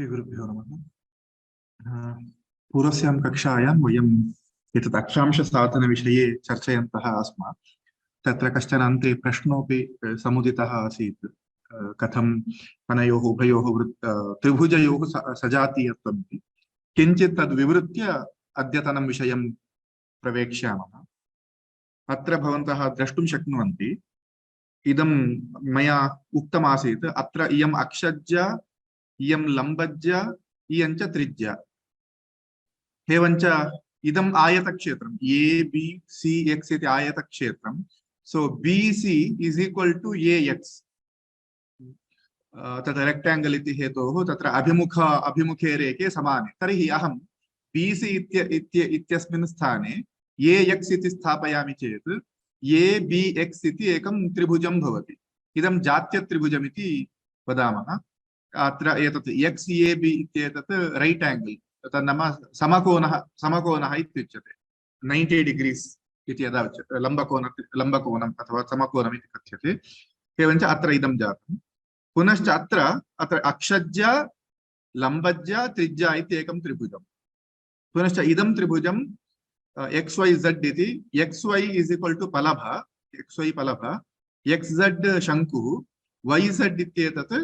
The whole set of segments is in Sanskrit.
श्रीगुरुभ्यो नमः। पूर्वस्यां कक्षायां वयम् एतत् अक्षांशसाधनविषये चर्चयन्तः आस्म। तत्र कश्चन अन्ते प्रश्नोऽपि समुदितः आसीत्। कथं अनयोः उभयोः त्रिभुजयोः सजातीयत्वम् इति। किञ्चित् तद्विवृत्य अद्यतनं विषयं प्रवेक्ष्यामः। अत्र भवन्तः द्रष्टुं शक्नुवन्ति, इदं मया उक्तमासीत्, अत्र इयम् अक्षज्जा, इयं लम्बज्जा, इयं च त्रिज्या। एवञ्च इदम् आयतक्षेत्रम् ABCX इति आयतक्षेत्रम्। So BC is equal to AX। तत्र रेक्टाङ्गल् इति हेतोः तत्र अभिमुखे रेखे समाने। तर्हि अहं BC इत्यस्मिन् स्थाने AX इति स्थापयामि चेत् ABX इति एकं त्रिभुजं भवति। इदं जात्यत्रिभुजमिति वदामः। अत्र एतत् XAB इत्येतत् रैट् आङ्गल्, तत् नाम समकोणः इत्युच्यते। 90 डिग्रीस् इति यदा उच्यते, लम्बकोणम् अथवा समकोणम् इति कथ्यते। एवञ्च अत्र इदं जातं। पुनश्च अत्र अक्षज्जा, लम्बज्जा, त्रिज्या इति एकं त्रिभुजं। पुनश्च इदं त्रिभुजं XYZ इति। XY इस् इक्वल् टु पलभ, XY पलभ, XZ शङ्कुः, YZ इत्येतत्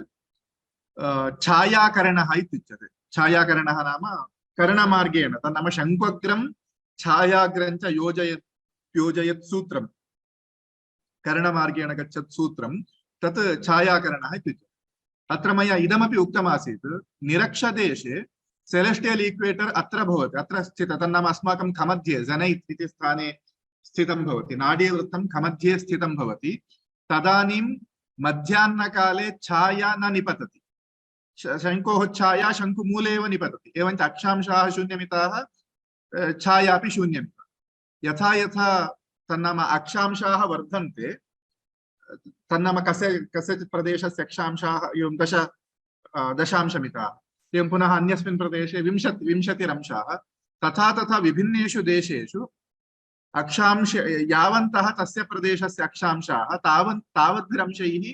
छायाकरणः इत्युच्यते। छायाकरणः नाम करणमार्गेण, तन्नाम शङ्क्वग्रं छायाग्रं च योजयत् सूत्रं, करणमार्गेण गच्छत् सूत्रं, तत् छायाकरणः इत्युच्यते। अत्र मया इदमपि उक्तमासीत्, निरक्षदेशे सेलेस्टियल् इक्वेटर् अत्र भवति, अत्र स्थितः। तन्नाम अस्माकं खमध्ये ज़नैत् इति स्थाने स्थितं भवति, नाडीवृत्तं खमध्ये स्थितं भवति। तदानीं मध्याह्नकाले छाया न निपतति, शङ्कोः छाया शङ्कुमूले एव निपतति। एवञ्च अक्षांशाः शून्यमिताः, छायापि शून्यमिता। यथा यथा तन्नाम अक्षांशाः वर्धन्ते, तन्नाम कस्यचित् प्रदेशस्य अक्षांशाः एवं दशांशमिताः, एवं पुनः अन्यस्मिन् प्रदेशे 20 अंशाः, तथा तथा विभिन्नेषु देशेषु अक्षांश यावन्तः तस्य प्रदेशस्य अक्षांशाः तावद्भिरंशैः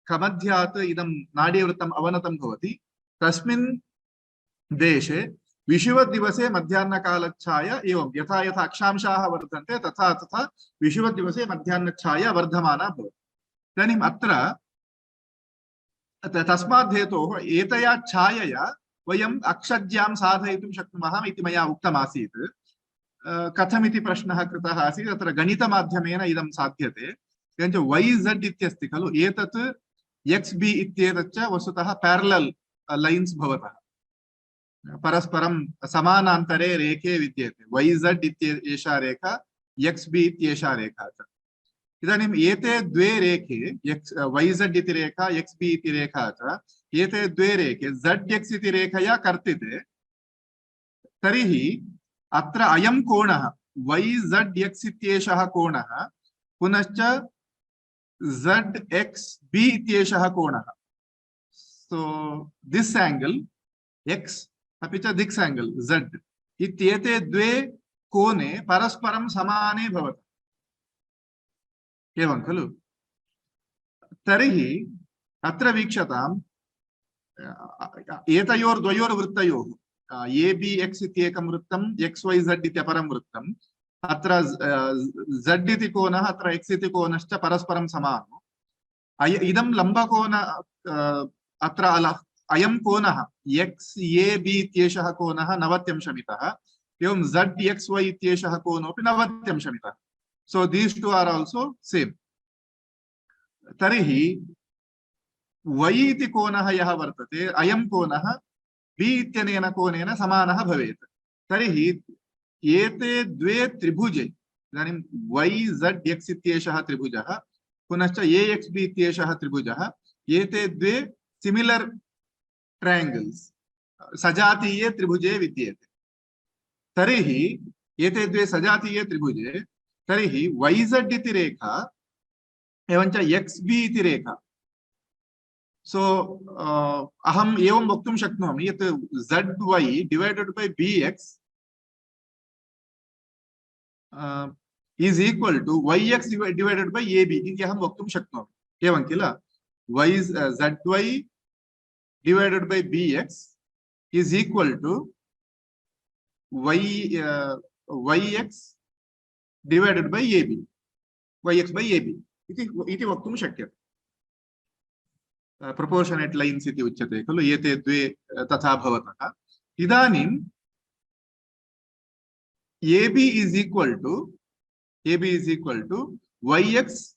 खमध्यात् इदं नाडीवृत्तम् अवनतं भवति। तस्मिन् देशे विषुवद्दिवसे मध्याह्नकालच्छाया एवं यथा यथा अक्षांशाः वर्धन्ते तथा तथा विषुवद्दिवसे मध्याह्नच्छाया वर्धमाना भवति। इदानीम् अत्र तस्मात् हेतोः एतया छायया वयम् अक्षज्यां साधयितुं शक्नुमः इति मया उक्तमासीत्। कथमिति प्रश्नः कृतः आसीत्। तत्र गणितमाध्यमेन इदं साध्यते। एवञ्च YZ इत्यस्ति खलु, एतत् XB इत्येतच्च वस्तुतः पैरेलल लाइन्स भवतः, परस्परं समानान्तरे रेखे विद्यते। YZ इत्येषा रेखा, XB इत्येषा रेखा च। इदानीम् एते द्वे रेखे, YZ इति रेखा, XB इति रेखा च, एते द्वे रेखे ZX इति रेखया कर्तिते। तर्हि अत्र अयं कोणः YZX इत्येषः कोणः, पुनश्च ZXB इत्येषः कोणः। सो दिस् एंगल X अपि च दिस् एंगल Z इत्येते द्वे कोणे परस्परं समाने भवतः, एवं खलु। तर्हि अत्र वीक्षताम्, एतयोर्द्वयोर्वृत्तयोः ABX इत्येकं वृत्तं, XYZ इत्यपरं वृत्तम्। अत्र Z इति कोणः, अत्र X इति कोणश्च परस्परं समानो। इदं लम्बकोण, अत्र अयं कोणः XAB इत्येषः कोणः 90 अंशमितः, एवं ZXY इत्येषः कोणोऽपि 90 अंशमितः। So these two are also same. तर्हि Y इति कोणः यः वर्तते, अयं कोणः B इत्यनेन कोणेन समानः भवेत्। तर्हि एते द्वे त्रिभुजे, इदानीं YZX इत्येषः त्रिभुजः, पुनश्च AXB इत्येषः त्रिभुजः, एते द्वे सिमिलर ट्रायंगल्स सजातीये त्रिभुजे विद्येते। तर्हि एते द्वे सजातीये त्रिभुजे, तर्हि YZ इति रेखा एवञ्च XB इति रेखा। सो अहम् एवं वक्तुं शक्नोमि यत् ZY divided by BX is equal to YX divided by AB इति अहं वक्तुं शक्नोमि, एवं किल। ZY divided by BX is equal to yx divided by AB. yx by AB. इति वक्तुं शक्यते. Proportionate lines इति उच्यते खलु, एते द्वे तथा भवतः. इदानीं AB is equal to yx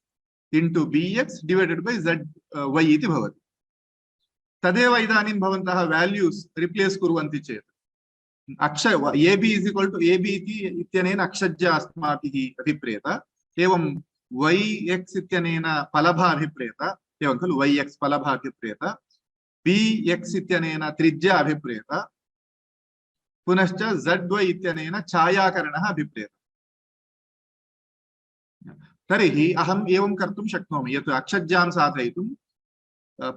into bx divided by z y इति भवति. तदेव इदानीं भवन्तः values replace कुर्वन्ति चेत् AB is equal to AB इत्यनेन अक्षज्या अस्माभिः अभिप्रेत, एवं yx इत्यनेन फलभा अभिप्रेत, एवं खलु yx फलभा अभिप्रेत, bx इत्यनेन त्रिज्या अभिप्रेत, पुनश्च zy इत्यनेन छायाकरणः अभिप्रेत. तर्हि अहम् एवं कर्तुं शक्नोमि यत् अक्षज्यां साधयितुं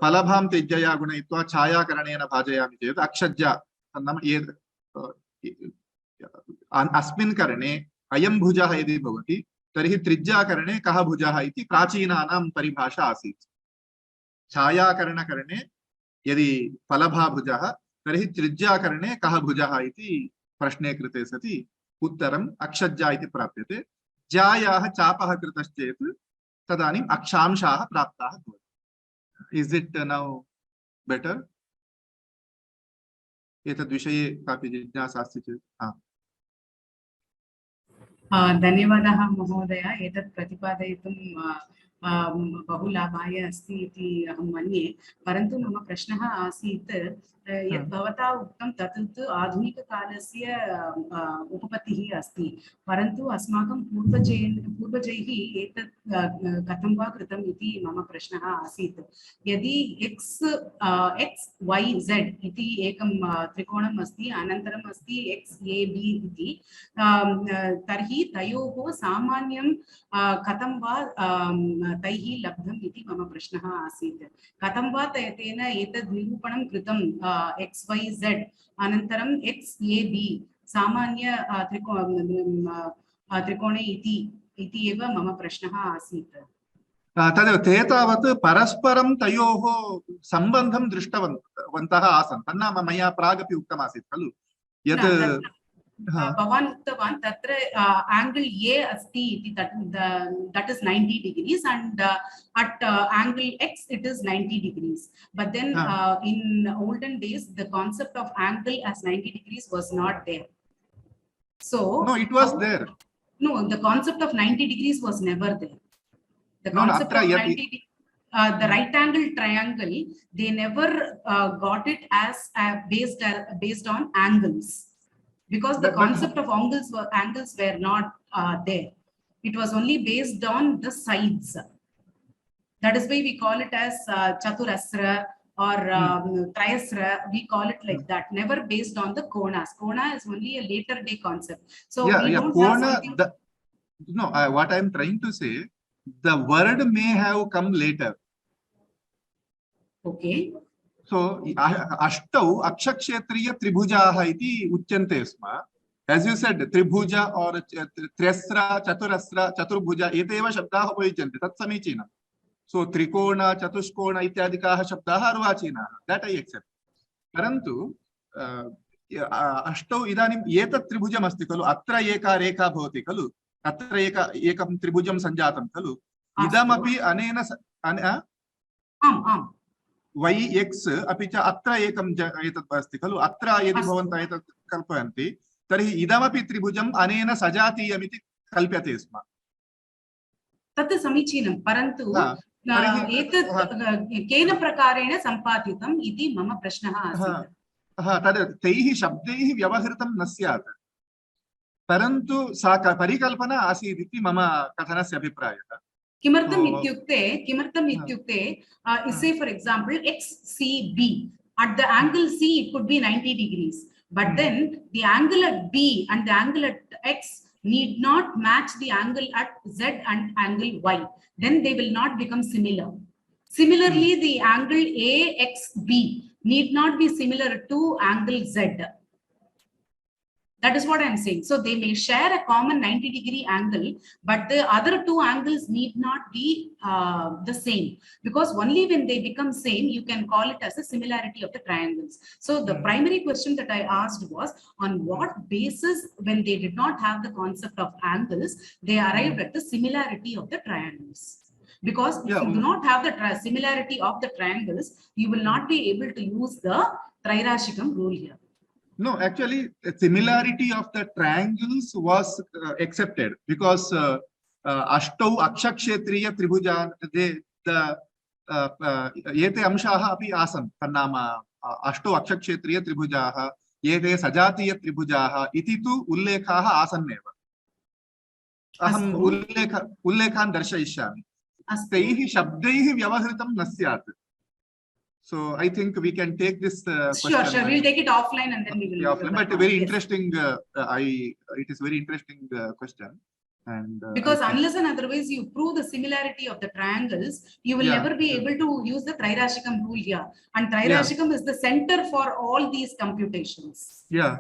फलभां त्यज्यया गुणयित्वा छायाकरणेन भाजयामि चेत् अक्षज्या नाम अस्मिन् करणे अयं भुजः यदि भवति तर्हि त्रिज्याकरणे कः भुजः इति प्राचीनानां परिभाषा आसीत्. छायाकरणकरणे यदि फलभा भुजः तर्हि त्रिज्याकरणे कः भुजः इति प्रश्ने कृते सति उत्तरम् अक्षज्या इति प्राप्यते. ज्यायाः चापः कृतश्चेत् तदानीम् अक्षांशाः प्राप्ताः भवन्ति. Is it now better? एतद्विषये कापि जिज्ञासा अस्ति चेत्. धन्यवादः महोदय. एतत् प्रतिपादयितुं बहु लाभाय अस्ति इति अहं मन्ये. परन्तु मम प्रश्नः आसीत् यत् भवता उक्तं तत् आधुनिककालस्य उपपत्तिः अस्ति, परन्तु अस्माकं पूर्वजैः एतत् कथं वा कृतम् इति मम प्रश्नः आसीत्. यदि x y z इति एकं त्रिकोणम् अस्ति, अनन्तरम् अस्ति x a b इति, तर्हि तयोः सामान्यं कथं वा तैः लब्धम् इति मम प्रश्नः आसीत्. कथं वा तेन एतद् निरूपणं कृतं XYZ अनन्तरं XAB सामान्य त्रिकोणे इति एव मम प्रश्नः आसीत्. तदेव ते तावत् परस्परं तयोः सम्बन्धं दृष्टवन्तः आसन्. तन्नाम मया प्रागपि उक्तमासीत् खलु यत् भवान् उक्तवान् तत्र angle A अस्ति इति, that is 90 degrees, and at angle X it is 90 degrees. But then in olden days the concept of angle as 90 degrees was not there. So no, it was there. No, the concept of 90 degrees was never there. The concept of 90 the right angle triangle, they never got it as based on angles. Because the concept of angles were not there. It was only based on the sides. That is why we call it as chaturasra or trayasra. We call it like that. Never based on the konas. Kona is only a later day concept. So we don't kona, have something. No, what I am trying to say, the word may have come later. Okay. So ashtau akshakshetriya tribhujaah iti uchyante sma. As you said, tribhuja or tresra, chaturasra, chaturbhuja eteva shabdaah upayuchyante. Tat samichinam. So trikona, chatushkona ityadikaah shabdaah arvachinaah. That I accept. Parantu ashtau idanim etat tribhujam asti khalu. Atra eka rekha bhavati khalu. Atra ekam tribhujam sanjatam khalu. Idamapi anena yx अपि च अत्र एकं एतत् अस्ति खलु. अत्र यदि भवन्तः एतत् कल्पयन्ति तर्हि इदमपि त्रिभुजम् अनेन सजातीयमिति कल्प्यते स्म. तत् समीचीनं, परन्तु एतत् केन प्रकारेण सम्पादितम् इति मम प्रश्नः आसीत्. तद् तैः शब्दैः व्यवहृतं न स्यात्, परन्तु सा परिकल्पना आसीत् इति मम कथनस्य अभिप्रायः. किमर्थम् इत्युक्ते say for example XCB, at the angle C it could be 90 degrees, but then the angle at B and the angle at X need not match the angle at Z and angle Y. Then they will not become similar. Similarly, the angle AXB need not be similar to angle Z. That is what I'm saying. So they may share a common 90-degree angle, but the other two angles need not be the same, because only when they become same, you can call it as a similarity of the triangles. So the primary question that I asked was, on what basis, when they did not have the concept of angles, they arrived at the similarity of the triangles? Because if you do not have the similarity of the triangles, you will not be able to use the Trirashikam rule here. No, actually, the similarity of the triangles was accepted, because Ashtau Akshakshetriya Tribujan, the Yete Amshaha api asan, Tannama Ashtau Akshakshetriya Tribujaha, Yete Sajatiya Tribujaha, iti tu ullekhaha asan neva. Aham ullekhan darshayishyami. Taihi shabdaihi vyavahritam nasyat. So I think we can take this question. Sure. We'll take it offline and then we will. Offline, but very interesting. It is very interesting question. And because unless and otherwise you prove the similarity of the triangles, you will never be able to use the Trirashikam rule here. And Trirashikam is the center for all these computations. Yeah.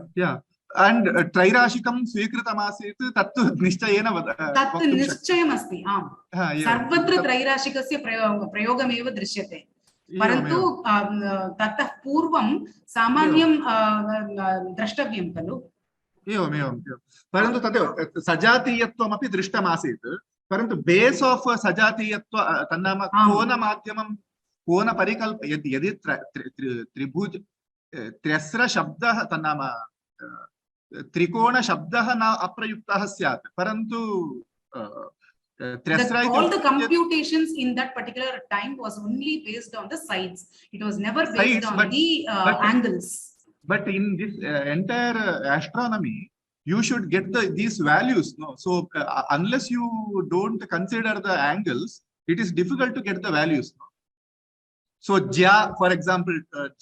And Trirashikam Svikritamasit Tattu Nishchayena Tattu Nishchayam asti. Sarvatra Trirashikasya prayogam eva drishyate. Parantu tattah purvam samanyam drashtavyam khalu. एवं परंतु तदेव सजातीयत्वम् अपि दृष्टमासीत्, परंतु बेस ऑफ सजातीयत्व तन्नाम कोणमाध्यमं कोणपरिकल्प यदि त्रिभुज त्र्यस्र शब्दः तन्नाम त्रिकोण शब्दः न अप्रयुक्तः स्यात्, परंतु all the computations in that particular time was only based on the sides. It was never based on the angles. But in this entire astronomy, you should get these values. No, so unless you don't consider the angles, it is difficult to get the values. No? So Jya, for example,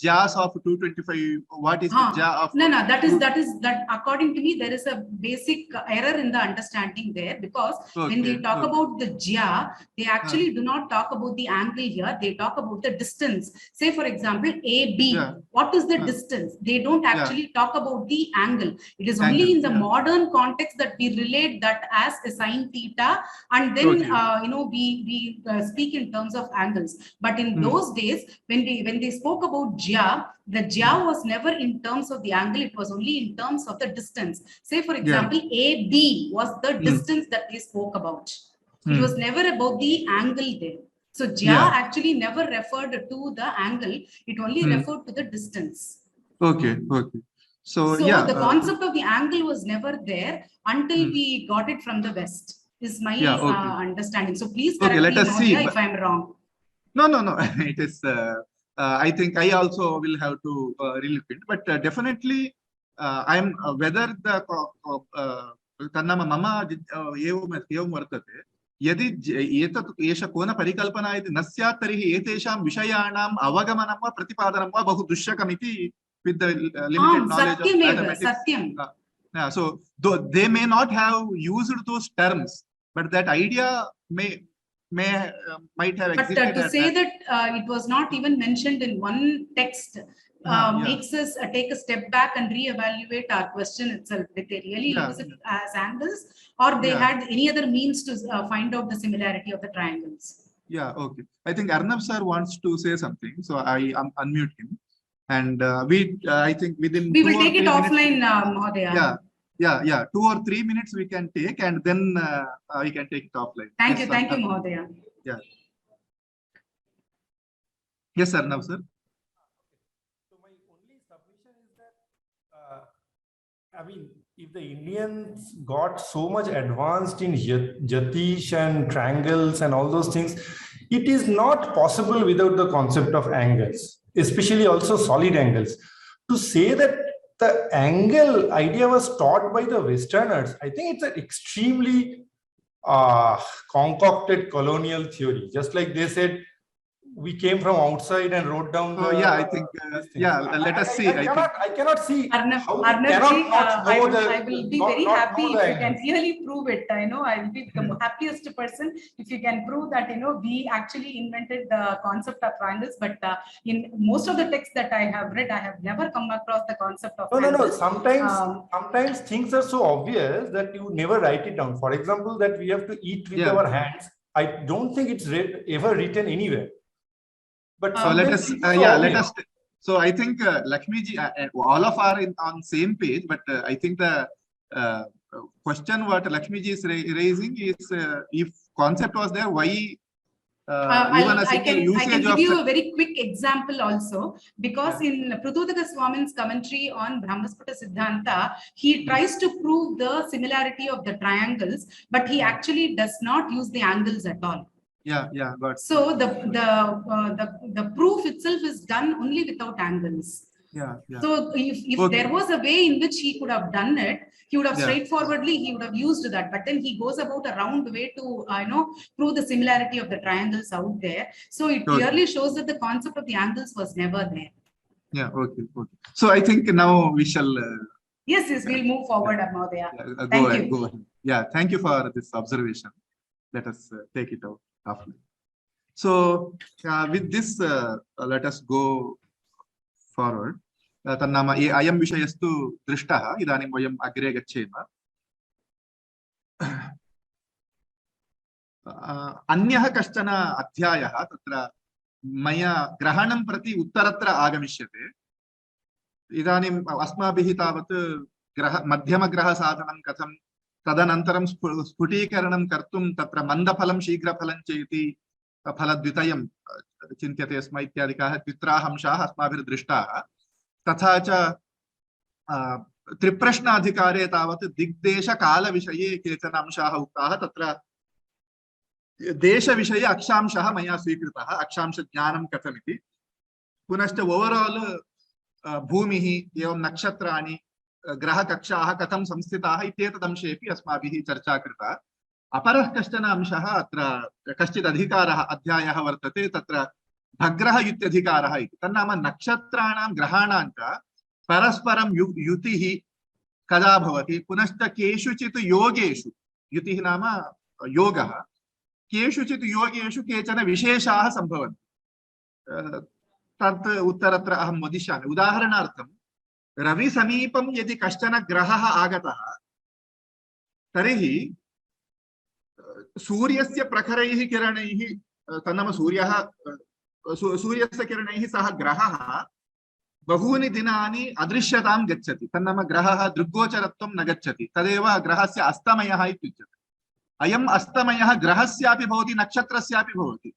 Jyas of 225. What is the Jya of? No. That according to me, there is a basic error in the understanding there, because when they talk about the Jya, they actually do not talk about the angle here. They talk about the distance. Say, for example, AB. What is the distance? They don't actually talk about the angle. It is only in the modern context that we relate that as a sine theta, and then we speak in terms of angles. But in those days, when they spoke about Jya, the Jya was never in terms of the angle, it was only in terms of the distance. Say, for example, AB was the distance that they spoke about. It was never about the angle there. So Jya actually never referred to the angle, it only referred to the distance. Okay. So the concept of the angle was never there until we got it from the West, is my understanding. So please correct me if I'm wrong. No. It is. I think I also will have to relook it, but definitely, I am whether the tannama mama evam vartate. Yadi etat esha kona parikalpana iti nasyat tarihi etesham vishayanam avagamanam va pratipadanam va bahu dushyakam iti with the limited knowledge of mathematics. So they may not have used those terms, but that idea might have existed. But to say that it was not even mentioned in one text makes us take a step back and reevaluate our question itself. Did they really use it as angles, or they had any other means to find out the similarity of the triangles? Okay. I think Arnav sir wants to say something, so I unmute him. And I think within we will take it offline, Mahodaya. Yeah. 2 or 3 minutes we can take, and then we can take it offline. Thank you, Mahodaya. Yeah. Yes, sir. Now, sir. So my only submission is that, I mean, if the Indians got so much advanced in Jyotish and triangles and all those things, it is not possible without the concept of angles, especially also solid angles. To say that the angle idea was taught by the Westerners, I think it's an extremely concocted colonial theory. Just like they said, we came from outside and wrote down So the. yeah, I think let us see. I cannot see how Arnab cannot ji, not I know will be very not happy know if the you can angles. really prove it. I know I'll be the happiest person if you can prove that we actually invented the concept of triangles. But in most of the texts that I have read, I have never come across the concept of No. angles. Sometimes things are so obvious that you never write it down. For example, that we have to eat with our hands. I don't think it's ever written anywhere. But so let us, let us. So I think Lakshmi ji, all of are on same page, but I think the question what Lakshmi ji is raising is if concept was there, why even a single usage I can give of you a very quick example also, because in Prudhotaka Swamin's commentary on Brahmasputa Siddhanta, he tries to prove the similarity of the triangles, but he actually does not use the angles at all. Got it. So the proof itself is done only without angles. So if there was a way in which he could have done it, he would have straightforwardly, he would have used that. But then he goes about a round way to prove the similarity of the triangles out there. So it clearly shows that the concept of the angles was never there. Okay. So I think now we shall. Yes, we'll move forward, Amodaya. Go ahead. Yeah, thank you for this observation. Let us take it out after. So with this, let us go forward. तन्नाम अयं विषयस्तु दृष्टः इदानीं वयम् अग्रे गच्छेम अन्यः कश्चन अध्यायः तत्र मया ग्रहणं प्रति उत्तरत्र आगमिष्यते इदानीम् अस्माभिः तावत् मध्यमग्रहसाधनं कथं तदनन्तरं स्फुटीकरणं कर्तुं तत्र मन्दफलं शीघ्रफलं चेति फलद्वितयं चिन्त्यते स्म इत्यादिकाः द्वित्राः अंशाः अस्माभिर्दृष्टाः तथा च त्रिप्रश्नाधिकारे तावत् दिग्देशकालविषये केचन अंशाः उक्ताः तत्र देशविषये अक्षांशः मया स्वीकृतः अक्षांशज्ञानं कथमिति पुनश्च ओवराल् भूमिः एवं नक्षत्राणि ग्रहकक्षाः कथं संस्थिताः इत्येतदंशेऽपि अस्माभिः चर्चा कृता अपरः कश्चन अंशः अत्र कश्चित् अधिकारः अध्यायः वर्तते तत्र भग्रह युत्यधिकारः इति तन्नाम नक्षत्राणां ग्रहाणां च परस्परं युतिः कदा भवति पुनश्च केषुचित् योगेषु युतिः नाम योगः केषुचित् योगेषु केचन विशेषाः सम्भवन्ति तत् उत्तरत्र अहं वदिष्यामि उदाहरणार्थं रवि समीपं यदि कश्चन ग्रहः आगतः तर्हि सूर्यस्य प्रखरैः किरणैः तन्नाम सूर्यस्य किरणैः सह ग्रहः बहूनि दिनानि अदृश्यतां गच्छति तन्नाम ग्रहः दृग्गोचरत्वं न गच्छति तदेव ग्रहस्य अस्तमयः इत्युच्यते अयम् अस्तमयः ग्रहस्यापि भवति नक्षत्रस्यापि भवति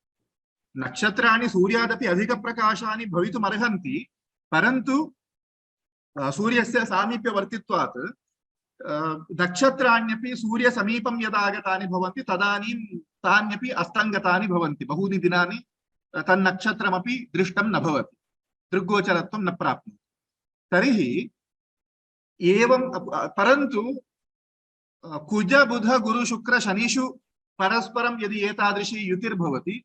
नक्षत्राणि सूर्यादपि अधिकप्रकाशानि भवितुम् अर्हन्ति परन्तु सूर्यस्य सामीप्यवर्तित्वात् नक्षत्राण्यपि सूर्यसमीपं यदा आगतानि भवन्ति तदानीं तान्यपि अस्तङ्गतानि भवन्ति बहूनि दिनानि तन्नक्षत्रमपि दृष्टं न भवति दृग्गोचरत्वं न प्राप्नोति तर्हि एवं परन्तु कुज बुध गुरु शुक्र शनिषु परस्परं यदि एतादृशी युतिर्भवति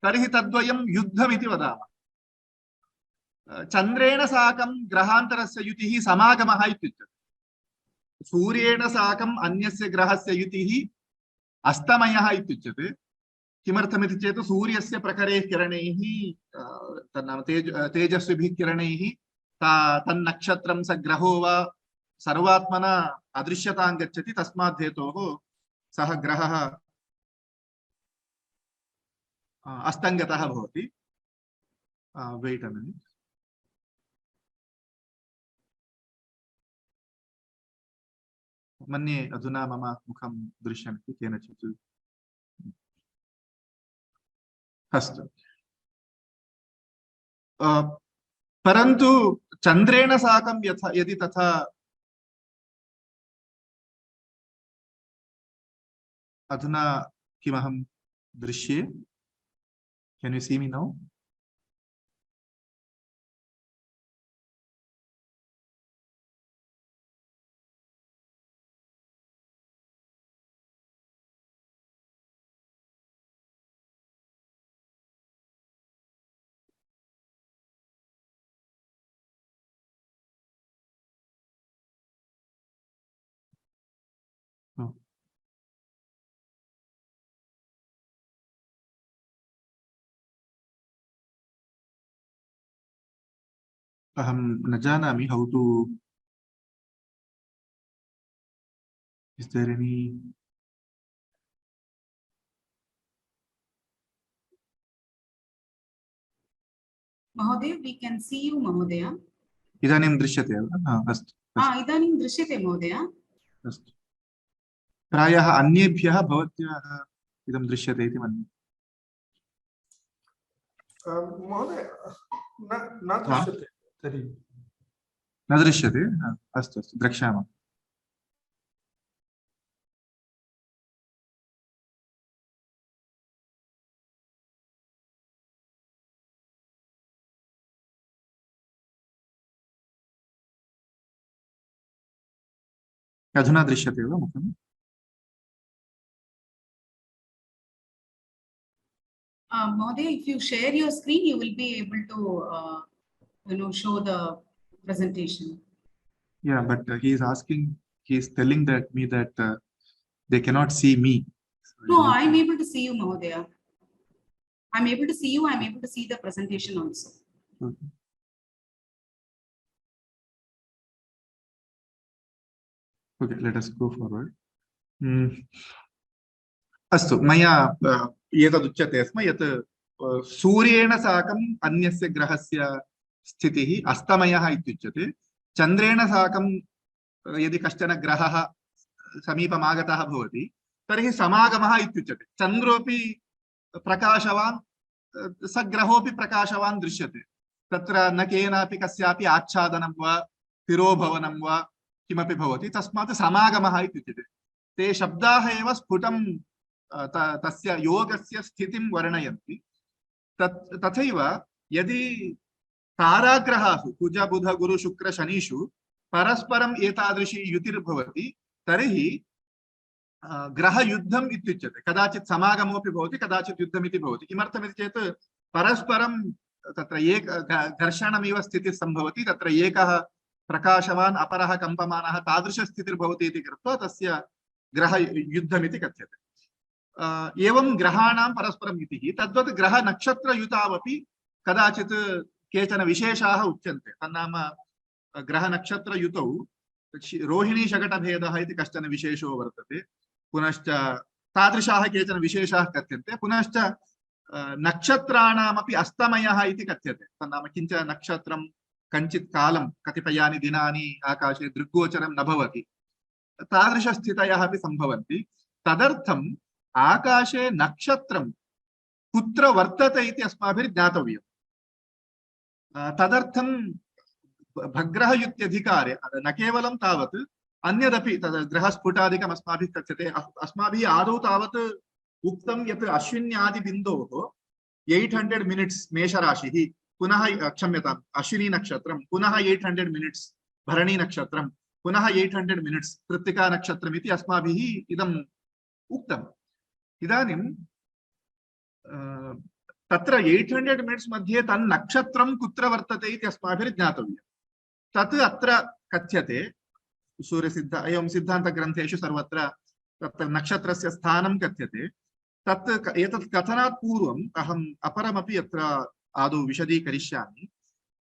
तर्हि तद्वयं युद्धमिति वदामः चन्द्रेण साकं ग्रहान्तरस्य युतिः समागमः इत्युच्यते सूर्येण साकम् अन्यस्य ग्रहस्य युतिः अस्तमयः इत्युच्यते किमर्थमिति चेत् सूर्यस्य प्रखरैः किरणैः तन्नाम तेजस्विभिः किरणैः तन्नक्षत्रं स ग्रहो वा सर्वात्मना अदृश्यतां गच्छति तस्मात् हेतोः सः ग्रहः अस्तङ्गतः भवति वेट् अ मिनिट् मन्ये अधुना मम मुखं दृश्यते केनचित् अस्तु परन्तु चन्द्रेण साकं यदि तथा अधुना किमहं दृश्ये can you see me now अहं न जानामि how to. Is there any? महोदय, we can see you महोदय. इदानीं दृश्यते वा? अस्तु इदानीं दृश्यते महोदय. अस्तु प्रायः अन्येभ्यः भवत्याः इदं दृश्यते इति मन्ये. महोदय न दृश्यते तर्हि. न दृश्यते? अस्तु अस्तु द्रक्ष्यामः. अधुना दृश्यते वा मुखम्? Mahodaya, if you share your screen, you will be able to, show the presentation. Yeah, but he is asking, he is telling me that they cannot see me. So no, I am able to see you, Mahodaya. I am able to see you. I am able to see the presentation also. Okay. Okay, let us go forward. अस्तु मया एतदुच्यते स्म यत् सूर्येण साकम् अन्यस्य ग्रहस्य स्थितिः अस्तमयः इत्युच्यते. चन्द्रेण साकं यदि कश्चन ग्रहः समीपम् आगतः भवति तर्हि समागमः इत्युच्यते. चन्द्रोऽपि प्रकाशवान् स ग्रहोऽपि प्रकाशवान् दृश्यते. तत्र न केनापि कस्यापि आच्छादनं वा तिरोभवनं वा किमपि भवति. तस्मात् समागमः इत्युच्यते. ते शब्दाः एव स्फुटं तस्य योगस्य स्थितिं वर्णयन्ति. तथैव यदि ताराग्रहासु कुज बुध गुरु शुक्र शनिषु परस्परम् एतादृशी युतिर्भवति तर्हि ग्रहयुद्धम् इत्युच्यते. कदाचित् समागमोऽपि भवति, कदाचित् युद्धमिति भवति. किमर्थमिति चेत् परस्परं तत्र एक घर्षणमिव स्थितिः सम्भवति. तत्र एकः प्रकाशवान् अपरः कम्पमानः तादृशस्थितिर्भवति इति कृत्वा तस्य ग्रहयुद्धमिति कथ्यते. एवं ग्रहाणां परस्परं युतिः. तद्वत् ग्रह नक्षत्र युतावपि कदाचित् केचन विशेषाः उच्यन्ते. तन्नाम ग्रह नक्षत्र युतौ रोहिणी शकटभेदः इति कश्चन विशेषो वर्तते. पुनश्च तादृशाः केचन विशेषाः कथ्यन्ते. पुनश्च नक्षत्राणामपि अस्तमयः इति कथ्यते. तन्नाम किञ्च नक्षत्रं कञ्चित् कालं कतिपयानि दिनानि आकाशे दृग्गोचरं न भवति. तादृशस्थितयः अपि सम्भवन्ति. तदर्थम् आकाशे नक्षत्रं कुत्र वर्तते इति अस्माभिर्ज्ञातव्यम्. तदर्थं भग्रहयुत्यधिकारे न केवलं तावत् अन्यदपि तद् ग्रहस्फुटादिकम् अस्माभिः कथ्यते. अस्माभिः आदौ तावत् उक्तं यत् अश्विन्यादिबिन्दोः 800 मिनिट्स् मेषराशिः, पुनः क्षम्यताम् अश्विनी नक्षत्रं, पुनः 800 मिनिट्स् भरणी नक्षत्रं, पुनः 800 मिनिट्स् कृत्तिका नक्षत्रम् इति अस्माभिः इदम् उक्तम्. इदानीं तत्र 800 मिनिट्स् मध्ये तन्नक्षत्रं कुत्र वर्तते इति अस्माभिर्ज्ञातव्यम्. तत् अत्र कथ्यते. सूर्यसिद्ध एवं सिद्धान्तग्रन्थेषु सर्वत्र तत्र नक्षत्रस्य स्थानं कथ्यते. तत् एतत् कथनात् पूर्वम् अहम् अपरमपि अत्र आदौ विशदीकरिष्यामि.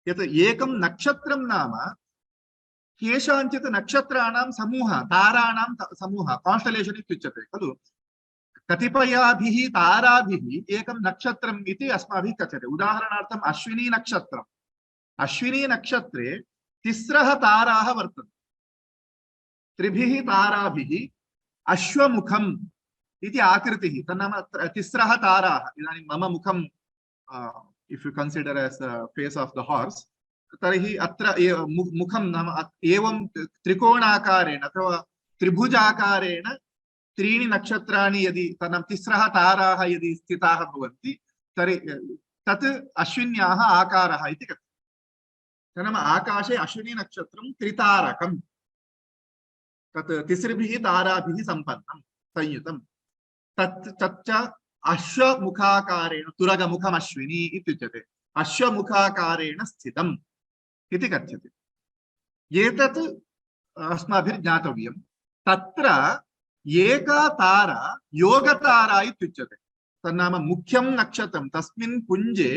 यत् एकं नक्षत्रं नाम केषाञ्चित् नक्षत्राणां समूहः, ताराणां समूहः, कान्स्टलेशन् इत्युच्यते खलु. कतिपयाभिः ताराभिः एकं नक्षत्रम् इति अस्माभिः कथ्यते. उदाहरणार्थम् अश्विनी नक्षत्रम्. अश्विनी नक्षत्रे तिस्रः ताराः वर्तन्ते. त्रिभिः ताराभिः अश्वमुखम् इति आकृतिः. तन्नाम तिस्रः ताराः. इदानीं मम मुखं if you consider S face of the horse, तर्हि अत्र मुखं नाम एवं त्रिकोणाकारेण अथवा त्रिभुजाकारेण त्रीणि नक्षत्राणि यदि तन्नाम तिस्रः ताराः यदि स्थिताः भवन्ति तर्हि तत् अश्विन्याः आकारः इति कथ्यते. नाम आकाशे अश्विनी नक्षत्रं त्रितारकम्. तत् तिसृभिः ताराभिः सम्पन्नं संयुतं. तच्च अश्वमुखाकारेण तुरगमुखम् अश्विनी इत्युच्यते. अश्वमुखाकारेण स्थितम् इति कथ्यते. एतत् अस्माभिर्ज्ञातव्यम्. तत्र एका तारा योगतारा इत्युच्यते। तन्नाम मुख्यं नक्षत्रं, तस्मिन् पुञ्जे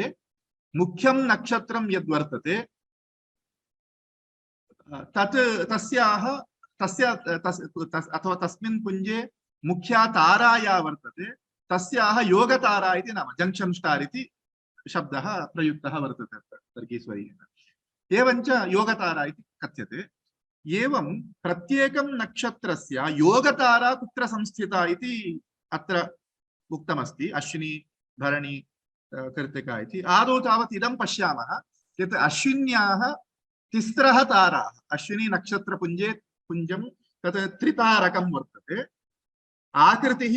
मुख्यं नक्षत्रं यद्वर्तते तत् तस्याः अथवा तस्मिन् पुञ्जे मुख्या तारा या वर्तते तस्याः योगतारा इति नाम। जंक्षन् स्टार् इति शब्दः प्रयुक्तः वर्तते वर्गीस्वरेण। एवञ्च योगतारा इति कथ्यते। एवं प्रत्येकं नक्षत्रस्य योगतारा कुत्र संस्थिता इति अत्र उक्तमस्ति। अश्विनी भरणी कृत्तिका इति। आदौ तावत् इदं पश्यामः यत् अश्विन्याः तिस्रः ताराः, अश्विनी नक्षत्रपुञ्जे पुञ्जं तत् त्रितारकं वर्तते। आकृतिः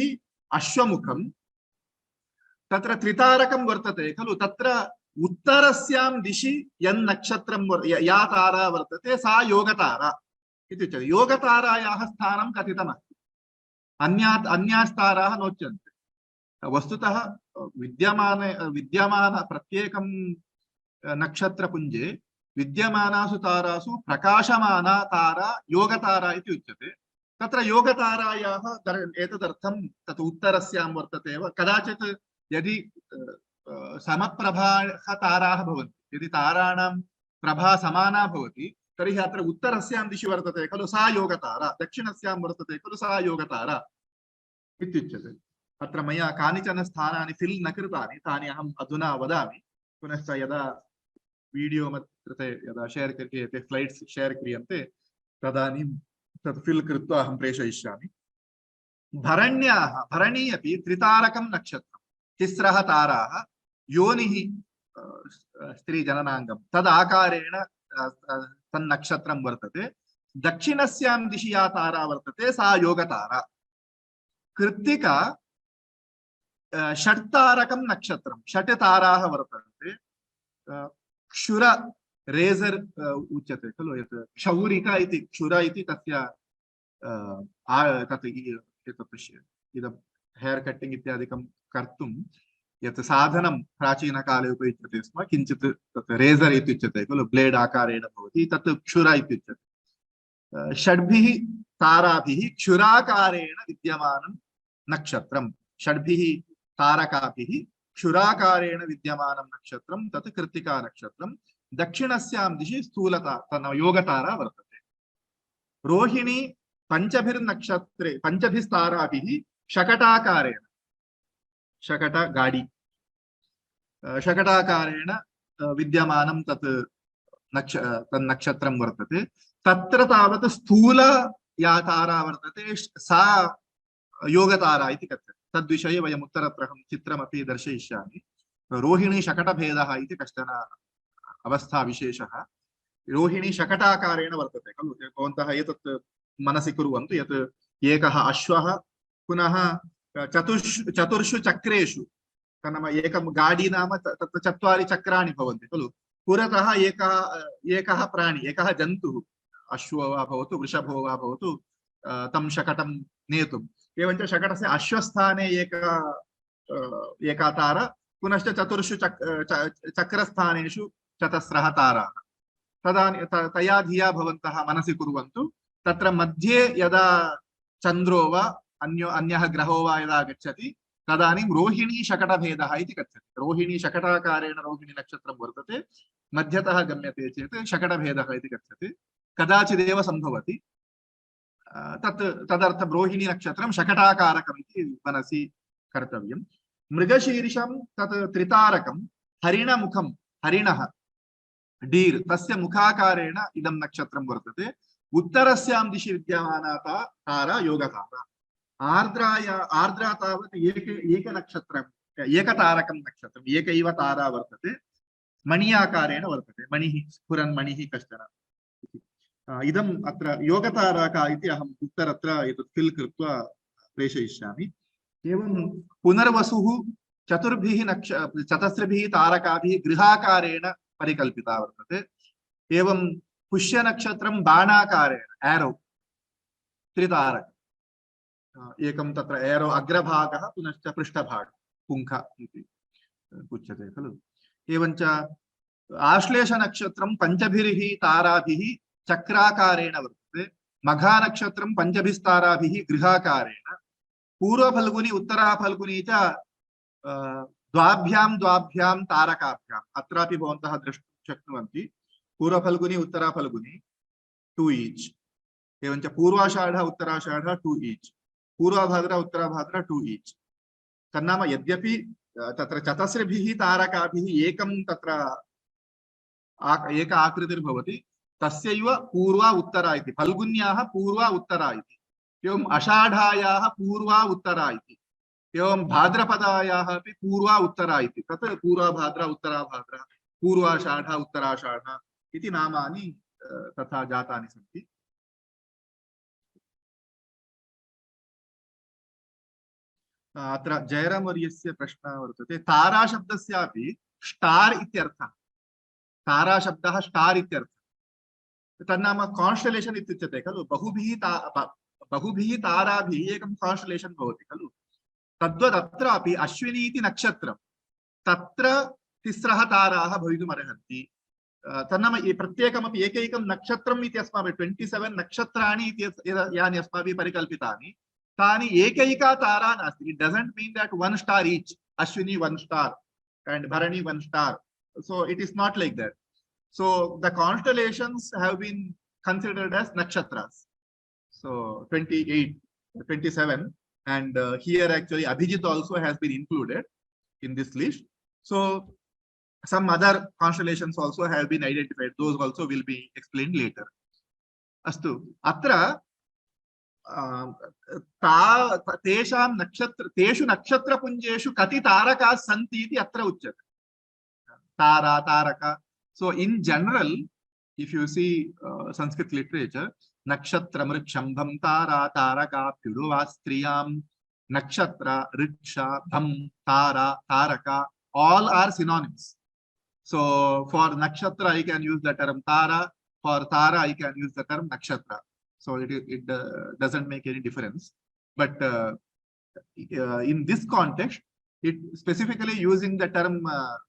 अश्वमुखं, तत्र त्रितारकं वर्तते खलु। तत्र उत्तरस्यां दिशि यन्नक्षत्रं या तारा वर्तते सा योगतारा इति उच्यते। योगतारायाः स्थानं कथितमस्ति, अन्यास्ताराः नोच्यन्ते। वस्तुतः विद्यमान प्रत्येकं नक्षत्रपुञ्जे विद्यमानासु तारासु प्रकाशमाना तारा योगतारा इति उच्यते। तत्र योगतारायाः एतदर्थं तत् उत्तरस्यां वर्तते एव। कदाचित् यदि समप्रभाः ताराः भवन्ति, यदि ताराणां प्रभा समाना भवति तर्हि अत्र उत्तरस्यां दिशि वर्तते खलु सा योगतारा, दक्षिणस्यां वर्तते खलु सा योगतारा इत्युच्यते। अत्र मया कानिचन स्थानानि फिल् न कृतानि, तानि अहम् अधुना वदामि। पुनश्च यदा वीडियो कृते यदा शेर् क्रियते, स्लैड्स् शेर् क्रियन्ते तदानीं तत् फिल् कृत्वा अहं प्रेषयिष्यामि। भरणी अपि त्रितारकं नक्षत्रं, तिस्रः ताराः, योनिः स्त्रीजननाङ्गं, तदाकारेण तन्नक्षत्रं वर्तते। दक्षिणस्यां दिशि या तारा वर्तते सा योगतारा। कृत्तिका षट्तारकं नक्षत्रं, षट् ताराः वर्तन्ते। क्षुर रेजर उच्यते खलु, यत् क्षौरिका इति क्षुर इति तस्य तत् इदं हेर् कट्टिङ्ग् इत्यादिकं कर्तुं यत् साधनं प्राचीनकाले उपयुज्यते स्म, किञ्चित् तत् रेजर् इति उच्यते खलु, ब्लेड् आकारेण भवति, तत् क्षुर इति उच्यते। षड्भिः ताराभिः क्षुराकारेण विद्यमानं नक्षत्रं, षड्भिः तारकाभिः क्षुराकारेण विद्यमानं नक्षत्रं तत् कृत्तिका नक्षत्रं। दक्षिणस्यां दिशि स्थूलता योगतारा वर्तते। रोहिणी पञ्चभिर्नक्षत्रे पञ्चभिस्ताराभिः शकटाकारेण, शकट गाडी, शकटाकारेण विद्यमानं तत् तन्नक्षत्रं वर्तते। तत्र तावत् स्थूल या तारा वर्तते सा योगतारा इति कथ्यते। तद्विषये वयम् उत्तरत्र अहं चित्रमपि दर्शयिष्यामि। रोहिणी शकटभेदः इति कश्चन अवस्था विशेषः। रोहिणी शकटाकारेण वर्तते खलु। भवन्तः एतत् मनसि कुर्वन्तु यत् एकः अश्वः, पुनः चतुर्षु चक्रेषु, नाम एकं गाडी नाम तत्र चत्वारि चक्राणि भवन्ति खलु। पुरतः एकः प्राणी, एकः जन्तुः, अश्वो वा भवतु वृषभो वा भवतु, तं शकटं नेतुम्। एवञ्च शकटस्य अश्वस्थाने एका तारा, पुनश्च चतुर्षु चक्रस्थानेषु चतस्रः ताराः। तया धिया भवन्तः मनसि कुर्वन्तु। तत्र मध्ये यदा चन्द्रो वा अन्यः ग्रहो वा यदा गच्छति तदानीं रोहिणी शकटभेदः इति कथ्यते। रोहिणी शकटाकारेण रोहिणी नक्षत्रं वर्तते, मध्यतः गम्यते चेत् शकटभेदः इति कथ्यते। कदाचिदेव सम्भवति। तदर्थं रोहिणी नक्षत्रं शकटाकारकम् इति मनसि कर्तव्यम्। मृगशीर्षं तत् त्रितारकं, हरिणमुखं, हरिणः डीर्, तस्य मुखाकारेण इदं नक्षत्रं वर्तते। उत्तरस्यां दिशि विद्यमाना तारा योगतारा। आर्द्रा तावत् एकतारकं नक्षत्रम्, एकैव तारा वर्तते, मणि आकारेण वर्तते, मणिः स्फुरन् मणिः कश्चन। इदम् अत्र योगताराका इति अहम् उत्तरत्र एतत् फिल् कृत्वा प्रेषयिष्यामि। एवं पुनर्वसुः चतस्रभिः तारकाभिः गृहाकारेण परिकल्पिता वर्तते। एवं पुष्यनक्षत्रं बाणाकारेण, एरो, त्रितारक, एकं तत्र एरो अग्रभागः, पुनश्च पृष्ठभागः, पुङ्ख इति उच्यते खलु। एवञ्च आश्लेषनक्षत्रं पञ्चभिः ताराभिः चक्राकारेण वर्तते। मघा नक्षत्रं पञ्चभिस्ताराभिः गृहाकारेण पूर्वफल्गुनी उत्तराफल्गुनी च द्वाभ्यां द्वाभ्यां तारकाभ्याम् अत्रापि भवन्तः द्रष्टुं शक्नुवन्ति पूर्वफल्गुनी उत्तराफल्गुनी 2 ईच एवञ्च पूर्वाषाढ उत्तराषाढ 2 ईच पूर्वभाद्र उत्तरभाद्र 2 ईच तन्नाम यद्यपि तत्र चतस्रभिः तारकाभिः एकं तत्र एक आकृतिर्भवति तस्यैव पूर्वा उत्तरा इति फल्गुन्याः पूर्वा उत्तरा इति एवम् आषाढायाः पूर्वा उत्तरा इति एवं भाद्रपदायाः अपि पूर्वा उत्तरा इति तत् पूर्वभाद्र उत्तराभाद्र पूर्वाषाढ उत्तराषाढ इति नामानि तथा जातानि सन्ति। अत्र जयरामवर्यस्य प्रश्नः वर्तते तारा शब्दस्यापि स्टार इत्यर्थः तारा शब्दः स्टार इत्यर्थः तन्नाम कान्स्टेलेशन् इत्युच्यते खलु बहुभिः ताराभिः एकं कान्स्टेलेशन् भवति खलु तद्वदत्रापि अश्विनी इति नक्षत्रं तत्र तिस्रः ताराः भवितुमर्हन्ति तन्नाम प्रत्येकमपि एकैकं नक्षत्रम् इति अस्माभिः 27 नक्षत्राणि इति यानि अस्माभिः परिकल्पितानि तानि एकैका तारा नास्ति it doesn't mean that one star each Ashwini 1 star and Bharani 1 star so it is not like that so the constellations have been considered as nakshatras so 28 27 and here actually Abhijit also has been included in this list so some other constellations also have been identified those also will be explained later astu atra तेषु नक्षत्रपुञ्जेषु कति तारकाः सन्ति इति अत्र उच्यते तारा तारका so in general if you see Sanskrit literature नक्षत्रमृक्षंभं तारा तारका प्युरुवास्त्रियां नक्षत्र ऋक्षा भम तारा तारका all are synonyms so for nakshatra I can use the term tara for tara I can use the term nakshatra so it doesn't make any difference but in this context it specifically using the term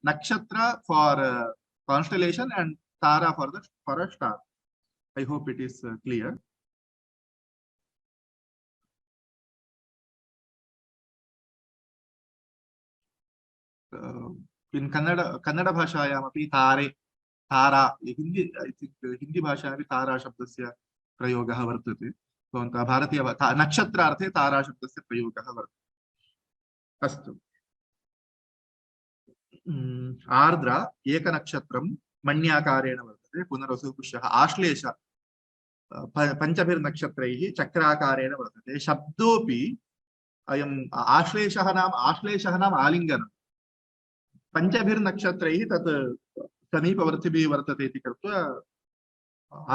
nakshatra for constellation and tara for a star I hope it is clear in kannada bhashayamapi tare tara hindi bhashayapि tara शब्दस्य प्रयोगः वर्तते भवन्तः भारतीय नक्षत्रार्थे तारा शब्दस्य प्रयोगः वर्तते अस्तु आर्द्रा एकनक्षत्रं मण्याकारेण वर्तते पुनरसु पुष्यः आश्लेष पञ्चभिर्नक्षत्रैः चक्राकारेण वर्तते शब्दोऽपि अयम् आश्लेषः नाम आलिङ्गनं पञ्चभिर्नक्षत्रैः तत् समीपवर्तिभिः वर्तते इति कृत्वा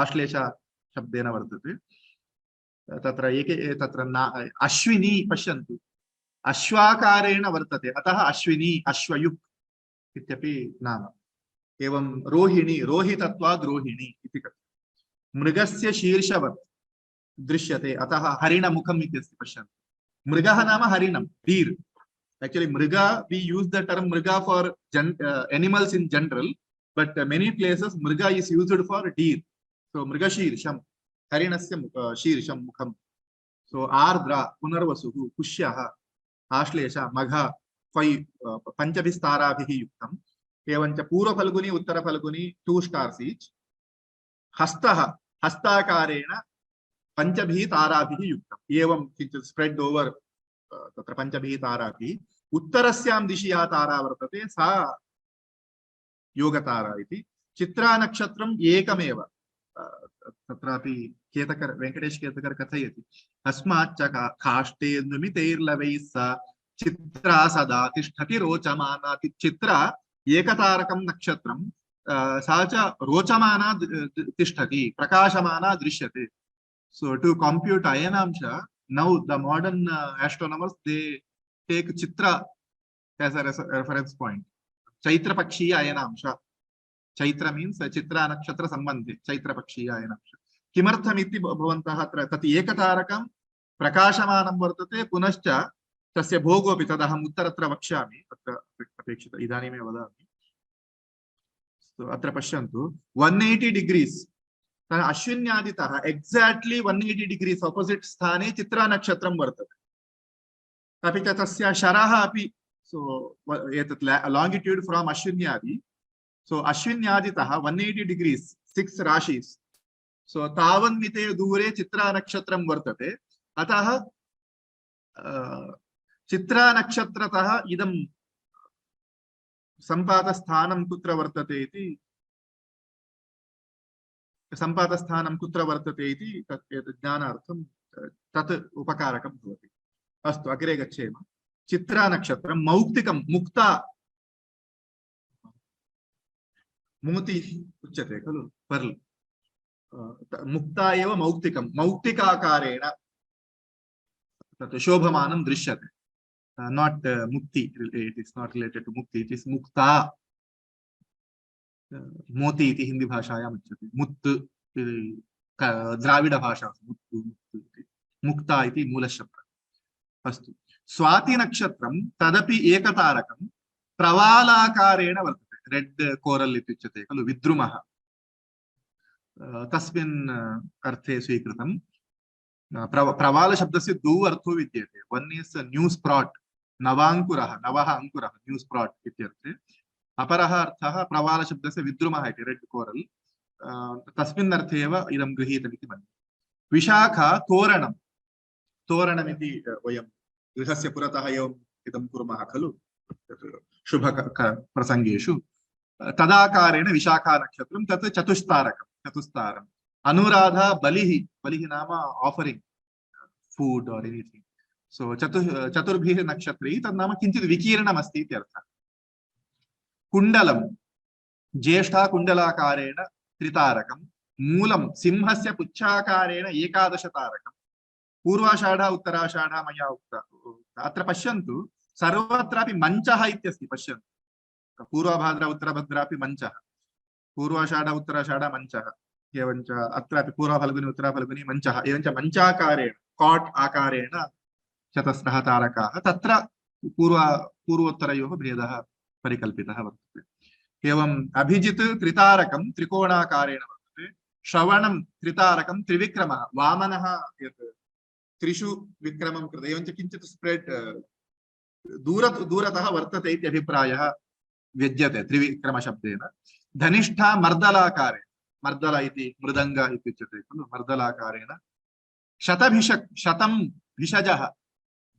आश्लेष शब्देन वर्तते तत्र अश्विनी पश्यन्तु अश्वाकारेण वर्तते अतः अश्विनी अश्वयुक् इत्यपि नाम एवं रोहिणी रोहितत्वाद् रोहिणी इति कथ्यते मृगस्य शीर्षवत् दृश्यते अतः हरिणमुखम् इति अस्ति पश्यन्तु मृगः नाम हरिणं डीर् actually mriga we use the term mriga for animals in general but many places mriga is used for deer so mriga shirsham harinasya shirsham mukham so ardra punarvasuhu pushyah ashlesha magha panchabhistaraabhihi yuktam evancha purva falguni uttara falguni 2 stars each hastah hastakarena panchabhi tarabhihi yuktam evam kinchit spread over तत्र पंचभिः ताराभिः उत्तरस्यां दिशि या तारा वर्तते सा योगतारा इति चित्रा नक्षत्रम् एकमेव तत्रापि केतकर वेंकटेश केतकर कथयति अस्माच्च काष्ठे नुमितैर्लवैः सा चित्रा सदा तिष्ठति रोचमाना चित्रा एकतारकं नक्षत्रं सा च रोचमाना तिष्ठति प्रकाशमाना दृश्यते so to compute ayanamsha now the modern astronomers they take chitra as a reference point chaitra pakshiya ayanamsha chaitra means chitra nakshatra sambandhe chaitra pakshiya ayanamsha kimartham iti bhavantah atra tati ekatarakam prakashamanam vartate punascha tasya bhogopi tadaham uttaratra vakshami atra apekshita idanime vadami so atra pashyantu 180 degrees अश्विन्यादितः एक्साक्ट्ली 180 डिग्रीस् ऑपोजिट स्थाने चित्रा नक्षत्रं वर्तते। अपि च तस्य शरः अपि सो एतत् लॉन्गिट्यूड फ्रॉम अश्विन्यादि सो अश्विन्यादितः 180 डिग्रीस् 6 राशीस् सो तावन्मिते दूरे चित्रा नक्षत्रं वर्तते। अतः चित्रा नक्षत्रतः इदं संपातस्थानं कुत्र वर्तते इति संपातस्थानं कुत्र वर्तते इति एतत् ज्ञानार्थं तत् उपकारकं भवति। अस्तु अग्रे गच्छेम। चित्रा नक्षत्रं मौक्तिकं मुक्ता मोति उच्यते खलु पर्ल मुक्ता एव मौक्तिकं मौक्तिकाकारेण तत् शोभमानं दृश्यते। not mukti, it is not related to mukti, it is mukta. मोती इति हिंदी भाषायां उच्यते। मुत्तु द्राविड भाषा मुत्तु मुक्ता इति मूलशब्दः। अस्तु स्वाति नक्षत्रं तदपि एकतारकं प्रवालाकारेण वर्तते। रेड कोरल इति उच्यते खलु विद्रुमः तस्मिन् अर्थे स्वीकृतं। प्रवाल शब्दस्य द्वौ अर्थौ विद्यते। वन इज न्यू स्प्रॉट नवांकुरः नवः अंकुरः न्यू स्प्रॉट इत्यर्थे। अपरः अर्थः प्रवाल शब्दस्य विद्रुमः इति रेड कोरल तस्मिन् अर्थे एव इदं गृहीतमिति मन्ये। विशाखा तोरणं तोरणमिति वयं गृहस्य पुरतः एवम् इदं कुर्मः खलु शुभ प्रसंगेषु तदाकारेण विशाखा नक्षत्रं तत् चतुस्तारकं चतुस्तारम्। अनुराधा बलिः बलिः नाम ऑफरिंग फूड और एनीथिंग सो चतुर्भिः नक्षत्रैः तद् नाम किञ्चित् विकीर्णमस्ति इत्यर्थः। कुण्डलं ज्येष्ठा कुण्डलाकारेण त्रितारकं मूलं सिंहस्य पुच्छाकारेण एकादशतारकं। पूर्वाषाढ उत्तराषाढ मया उक्ता। अत्र पश्यन्तु सर्वत्रापि मञ्चः इत्यस्ति। पश्यन्तु पूर्वभाद्र उत्तरभद्रापि मञ्चः पूर्वाषाढ उत्तराषाढ मञ्चः एवञ्च अत्रापि पूर्वफल्गुनी उत्तरफल्गुनी मञ्चः एवञ्च मञ्चाकारेण कॉट आकारेण चतस्रः तारकाः। तत्र पूर्वोत्तरयोः भेदः परिकल्पितः वर्तते। एवं अभिजित् त्रितारकं त्रिकोणाकारेण वर्तते। श्रवणं त्रितारकं त्रिविक्रमः वामनः यत् त्रिषु विक्रमं कृते एवञ्च किञ्चित् स्प्रेड् दूरतः वर्तते इति अभिप्रायः व्यज्यते त्रिविक्रम शब्देन। धनिष्ठा मर्दलाकारे मर्दल इति मृदंग इति उच्यते खलु मर्दलाकारेण। शतभिषक् शतं भिषजः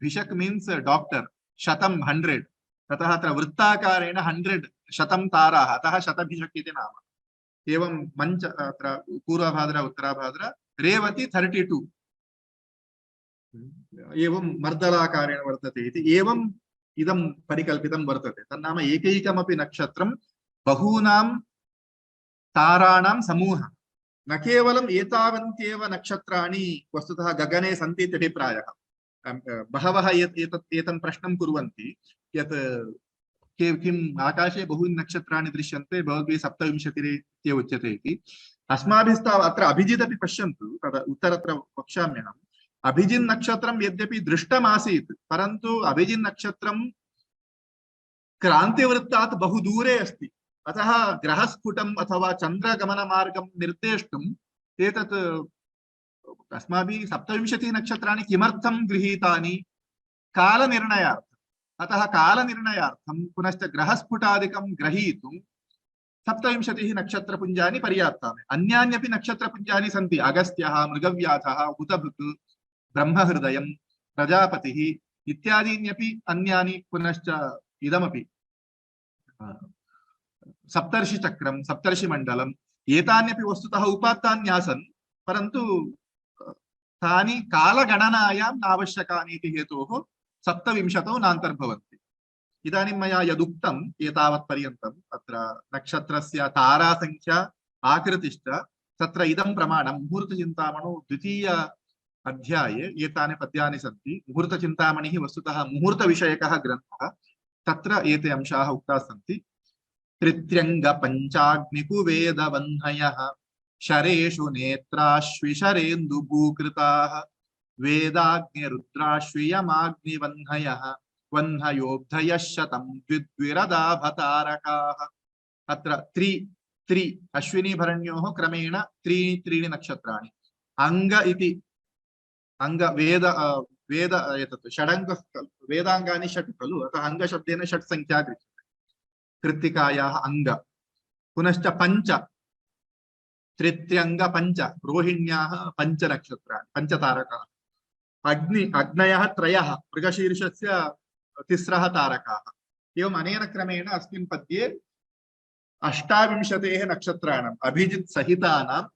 भिषक् मीन्स डॉक्टर शतं 100 ततः अत्र वृत्ताकारेण 100 शतं ताराः अतः शतभिषक् इति नाम। एवं मञ्च अत्र पूर्वभाद्र उत्तराभाद्र रेवती 32 एवं मर्दलाकारेण वर्तते इति एवं इदं परिकल्पितं वर्तते। तन्नाम एकैकमपि नक्षत्रं बहूनां ताराणां समूहः न केवलम् एतावन्त्येव नक्षत्राणि वस्तुतः गगने सन्ति इति अभिप्रायः। बहवः एतं प्रश्नं कुर्वन्ति यत् किम् आकाशे बहूनि नक्षत्राणि दृश्यन्ते भवद्भिः 27 उच्यते इति। अस्माभिस्ताव अत्र अभिजिदपि पश्यन्तु तद् उत्तरत्र वक्ष्याम्यहम्। अभिजिन् नक्षत्रं यद्यपि दृष्टमासीत् परन्तु अभिजिन् नक्षत्रं क्रान्तिवृत्तात् बहु दूरे अस्ति। अतः ग्रहस्फुटम् अथवा चन्द्रगमनमार्गं निर्देष्टुम् एतत् अस्माभिः 27 नक्षत्राणि किमर्थं गृहीतानि कालनिर्णयार्थम्। अतः कालनिर्णयार्थं पुनश्च ग्रहस्फुटादिकं ग्रहीतुं 27 नक्षत्रपुञ्जानि पर्याप्तानि। अन्यान्यपि नक्षत्रपुञ्जानि सन्ति। अगस्त्यः मृगव्याधः हुतभृत् ब्रह्महृदयं प्रजापतिः इत्यादीन्यपि अन्यानि पुनश्च इदमपि सप्तर्षिचक्रं सप्तर्षिमण्डलम् एतान्यपि वस्तुतः उपात्तान्यासन् परन्तु तानि कालगणनायाम् आवश्यकानि इति हेतोः 27 नान्तर्भवन्ति। इदानीं मया यदुक्तम् एतावत् पर्यन्तम् अत्र नक्षत्रस्य तारासङ्ख्या आकृतिश्च तत्र इदं प्रमाणं मुहूर्तचिन्तामणौ द्वितीय अध्याये एतानि पद्यानि सन्ति। मुहूर्तचिन्तामणिः वस्तुतः मुहूर्तविषयकः ग्रन्थः। तत्र एते अंशाः उक्ताः सन्ति। त्रित्यङ्ग पञ्चाग्निकुवेदवह्नयः शरेषु नेत्राश्विशरेन्दुभूकृताः वेदाग्निरुद्राश्वियमाग्निवह्नयः वह्नयोब्धयः शतं द्विद्विरदाभतारकाः। अत्र त्रि त्रि अश्विनी भरण्योः क्रमेण त्रीणि नक्षत्राणि अंग इति अंग वेद वेद एतत् षडंग वेदांगानि षट् खलु अतः अंगशब्देन षट् संख्या गृह्यते कृत्तिकायाः अंग पुनश्च पंच त्रित्र्यंग पंच रोहिण्याः पंच नक्षत्राणि पंच तारकाः अग्नयः त्रयः मृगशीर्षस्य तिस्रः तारकाः एवम् अनेन क्रमेण अस्मिन् पद्ये अष्टाविंशतेः नक्षत्राणाम् अभिजित् सहितानाम्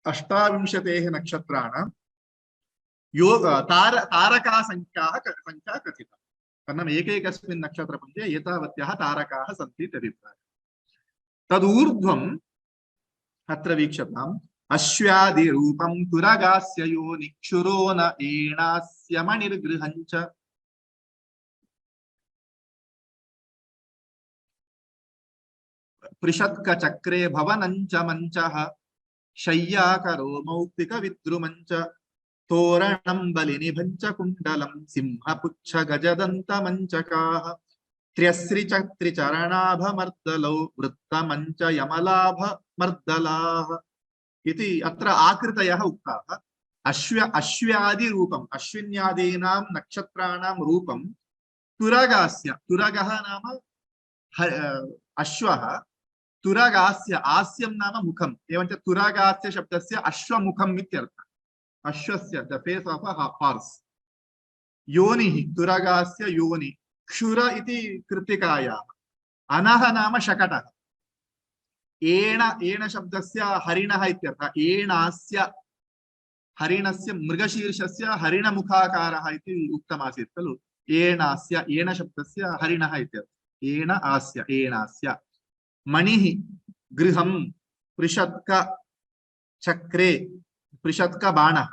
अष्टाविंशतेः नक्षत्राणां योग तारका संख्या कथिता तन्नाम एकैकस्मिन् नक्षत्रपुञ्जे एतावत्याः तारकाः सन्ति तदिति तदूर्ध्वम् अत्र वीक्षताम् अश्वादिरूपं तुरगास्य यो निक्षुरो न एणास्य मणिर्गृहञ्च पृषत्कचक्रे भवनञ्च मञ्चः शय्याकरो मौक्तिकविद्रुमञ्च तोरणं बलिनिभञ्च कुण्डलं सिंहपुच्छ गजदन्तमञ्चकाः त्र्यस्त्रिचरणाभमर्दलौ वृत्तमञ्च यमलाभमर्दलाः इति अत्र आकृतयः उक्ताः अश्व्यादिरूपम् अश्विन्यादीनां नक्षत्राणां रूपं तुरगास्य तुरगः नाम अश्वः तुरगास्य आस्यं नाम मुखम् एवञ्च तुरगास्य शब्दस्य अश्वमुखम् इत्यर्थः अश्वस्य the face of a horse योनिः तुरगास्य योनि क्षुर इति कृत्तिकायाः अनः नाम शकटः एण शब्दस्य हरिणः इत्यर्थः एणास्य हरिणस्य मृगशीर्षस्य हरिणमुखाकारः इति उक्तमासीत् खलु एणास्य एण शब्दस्य हरिणः इत्यर्थः एण आस्य एणास्य मणिः गृहं पृषत्क चक्रे पृषत्क बाणः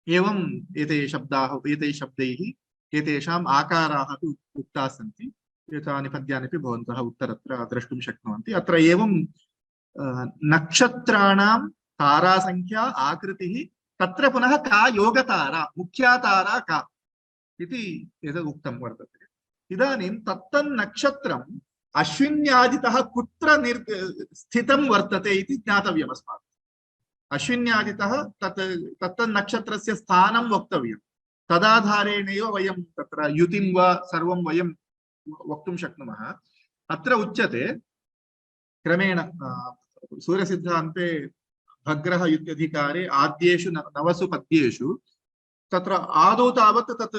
एवं एते शब्दाः एते शब्दैः एतेषाम् आकाराः तु उक्ताः सन्ति एतानि पद्यानि अपि भवन्तः उत्तरत्र द्रष्टुं शक्नुवन्ति अत्र एवं नक्षत्राणां तारासंख्या आकृतिः तत्र पुनः का योगतारा मुख्या तारा का इति एतद् उक्तं वर्तते इदानीं तत्तन्नक्षत्रम् अश्विन्यादितः कुत्र स्थितं वर्तते इति ज्ञातव्यम् अस्माभिः अश्विन्यादितः तत्तन्नक्षत्रस्य स्थानं वक्तव्यं तदाधारेणैव वयं तत्र युतिं वा सर्वं वयं वक्तुं शक्नुमः अत्र उच्यते क्रमेण सूर्यसिद्धान्ते भग्रः युत्यधिकारे आद्येषु नवसु पद्येषु तत्र आदौ तावत् तत्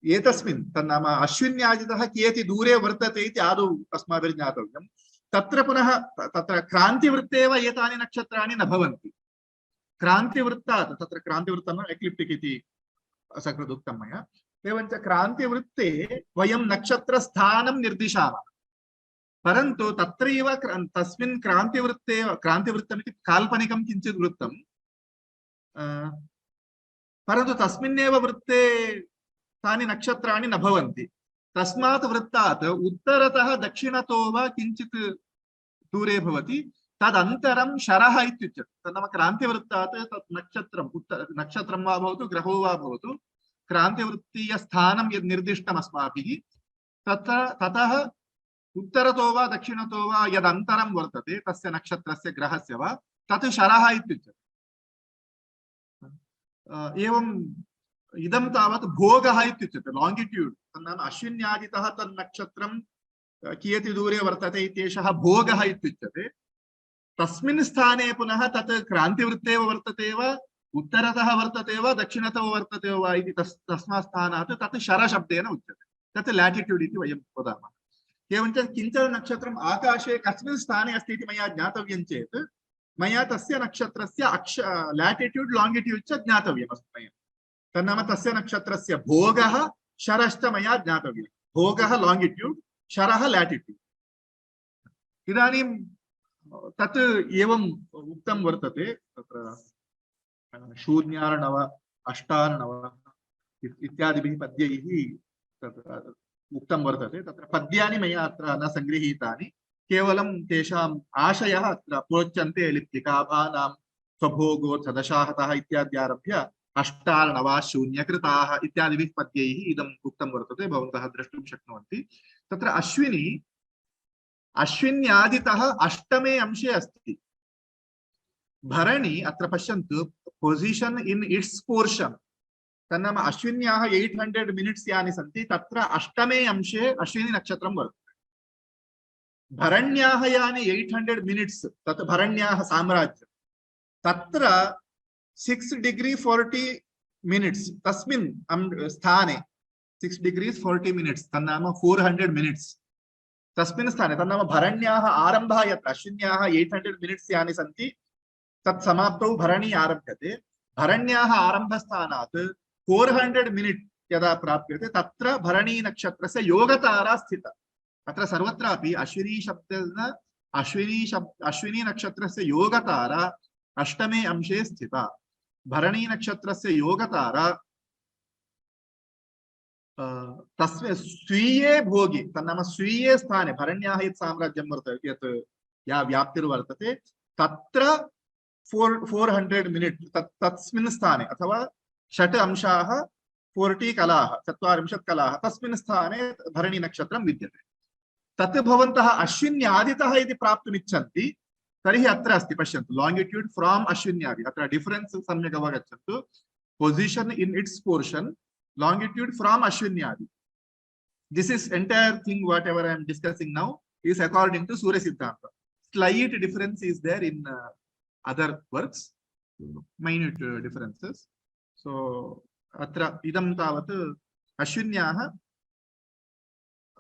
एतस्मिन् तन्नाम अश्विन्यादितः कियति दूरे वर्तते इति आदौ अस्माभिः ज्ञातव्यं तत्र पुनः तत्र क्रान्तिवृत्तेव एतानि नक्षत्राणि न भवन्ति क्रान्तिवृत्तात् तत्र क्रान्तिवृत्तं एक्लिप्टिक् इति सकृदुक्तं मया एवञ्च क्रान्तिवृत्ते वयं नक्षत्रस्थानं निर्दिशामः परन्तु तत्रैव तस्मिन् क्रान्तिवृत्तमिति काल्पनिकं किञ्चित् वृत्तं परन्तु तस्मिन्नेव वृत्ते तानि नक्षत्राणि न भवन्ति तस्मात् वृत्तात् उत्तरतः दक्षिणतो वा किञ्चित् दूरे भवति तदन्तरं शरः इत्युच्यते तन्नाम क्रान्तिवृत्तात् तत् नक्षत्रं वा भवतु ग्रहो वा भवतु क्रान्तिवृत्तीयस्थानं यद् निर्दिष्टम् अस्माभिः ततः उत्तरतो वा दक्षिणतो वा यदन्तरं वर्तते तस्य नक्षत्रस्य ग्रहस्य वा तत् शरः इत्युच्यते एवं इदं तावत् भोगः इत्युच्यते लांगिट्यूड् तन्नाम अश्विन्यादितः तन्नक्षत्रं कियति दूरे वर्तते इत्येषः भोगः इत्युच्यते तस्मिन् स्थाने पुनः तत् क्रान्तिवृत्ते वर्तते वा उत्तरतः वर्तते वा दक्षिणतः वर्तते वा इति तस्मात् स्थानात् तत् शरशब्देन उच्यते तत् लैटिट्यूड् इति वयं वदामः एवञ्च किञ्चन नक्षत्रम् आकाशे कस्मिन् स्थाने अस्ति इति मया ज्ञातव्यं चेत् मया तस्य नक्षत्रस्य लैटिट्यूड् लांगिट्यूड् च ज्ञातव्यमस्ति मया तन्नाम तस्य नक्षत्रस्य भोगः शरश्च मया ज्ञातव्यः भोगः लांगिट्यूड् शरः लैटिट्यूड् इदानीं तत् एवम् उक्तं वर्तते तत्र शून्यार्णव अष्टार्णव इत्यादिभिः पद्यैः तत्र उक्तं वर्तते तत्र पद्यानि मया अत्र न सङ्गृहीतानि केवलं तेषाम् आशयः अत्र प्रोच्यन्ते एलिप्टिकाभानां स्वभोगोऽथ दशाहतः इत्याद्यारभ्य अष्टार्णवा शून्यकृताः इत्यादिभिः पद्यैः इदम् उक्तं वर्तते भवन्तः द्रष्टुं शक्नुवन्ति तत्र अश्विनी अश्विन्यादितः अष्टमे अंशे अस्ति। भरणी अत्र पश्यन्तु पोजिशन् इन् इट्स् पोर्शन् तन्नाम अश्विन्याः 800 मिनिट्स् यानि सन्ति तत्र अष्टमे अंशे अश्विनी नक्षत्रं वर्तते। भरण्याः यानि 800 मिनिट्स् तत् भरण्याः साम्राज्यं तत्र 6 डिग्री 40 मिनिट्स् तस्मिन् स्थाने 6 डिग्रीस् 40 मिनिट्स् तन्नाम 400 मिनिट्स् तस्मिन् स्थाने तन्नाम भरण्याः आरम्भः यत्र अश्विन्याः 800 मिनिट्स् यानि सन्ति तत् समाप्तौ भरणी आरभ्यते। भरण्याः आरम्भस्थानात् 400 मिनिट् यदा प्राप्यते तत्र भरणी नक्षत्रस्य योगतारा स्थिता। अत्र सर्वत्रापि अश्विनी शब्देन अश्विनी नक्षत्रस्य योगतारा अष्टमे अंशे स्थिता। भरणी नक्षत्रस्य योगतारा तस्मिन् स्वीये भोगे तन्नाम स्वीये स्थाने भरण्याः यत् साम्राज्यं वर्तते यत् या व्याप्तिर्वर्तते तत्र 400 मिनिट् तस्मिन् स्थाने अथवा 6 अंशाः 40 कलाः 40 कलाः तस्मिन् स्थाने भरणी नक्षत्रं विद्यते। तत् भवन्तः अश्विन्यादितः यदि प्राप्तुमिच्छन्ति तर्हि अत्र अस्ति पश्यन्तु लांगिट्यूड फ्रॉम अश्विन्यादि अत्र डिफरेंस सम्यक् अवगच्छन्तु। Position in its portion longitude from Ashwinyadi. This is entire thing whatever I am discussing now is according to Surya Siddhanta. Slight difference is there in other works, minute differences. So atra idam tavat Ashwinyah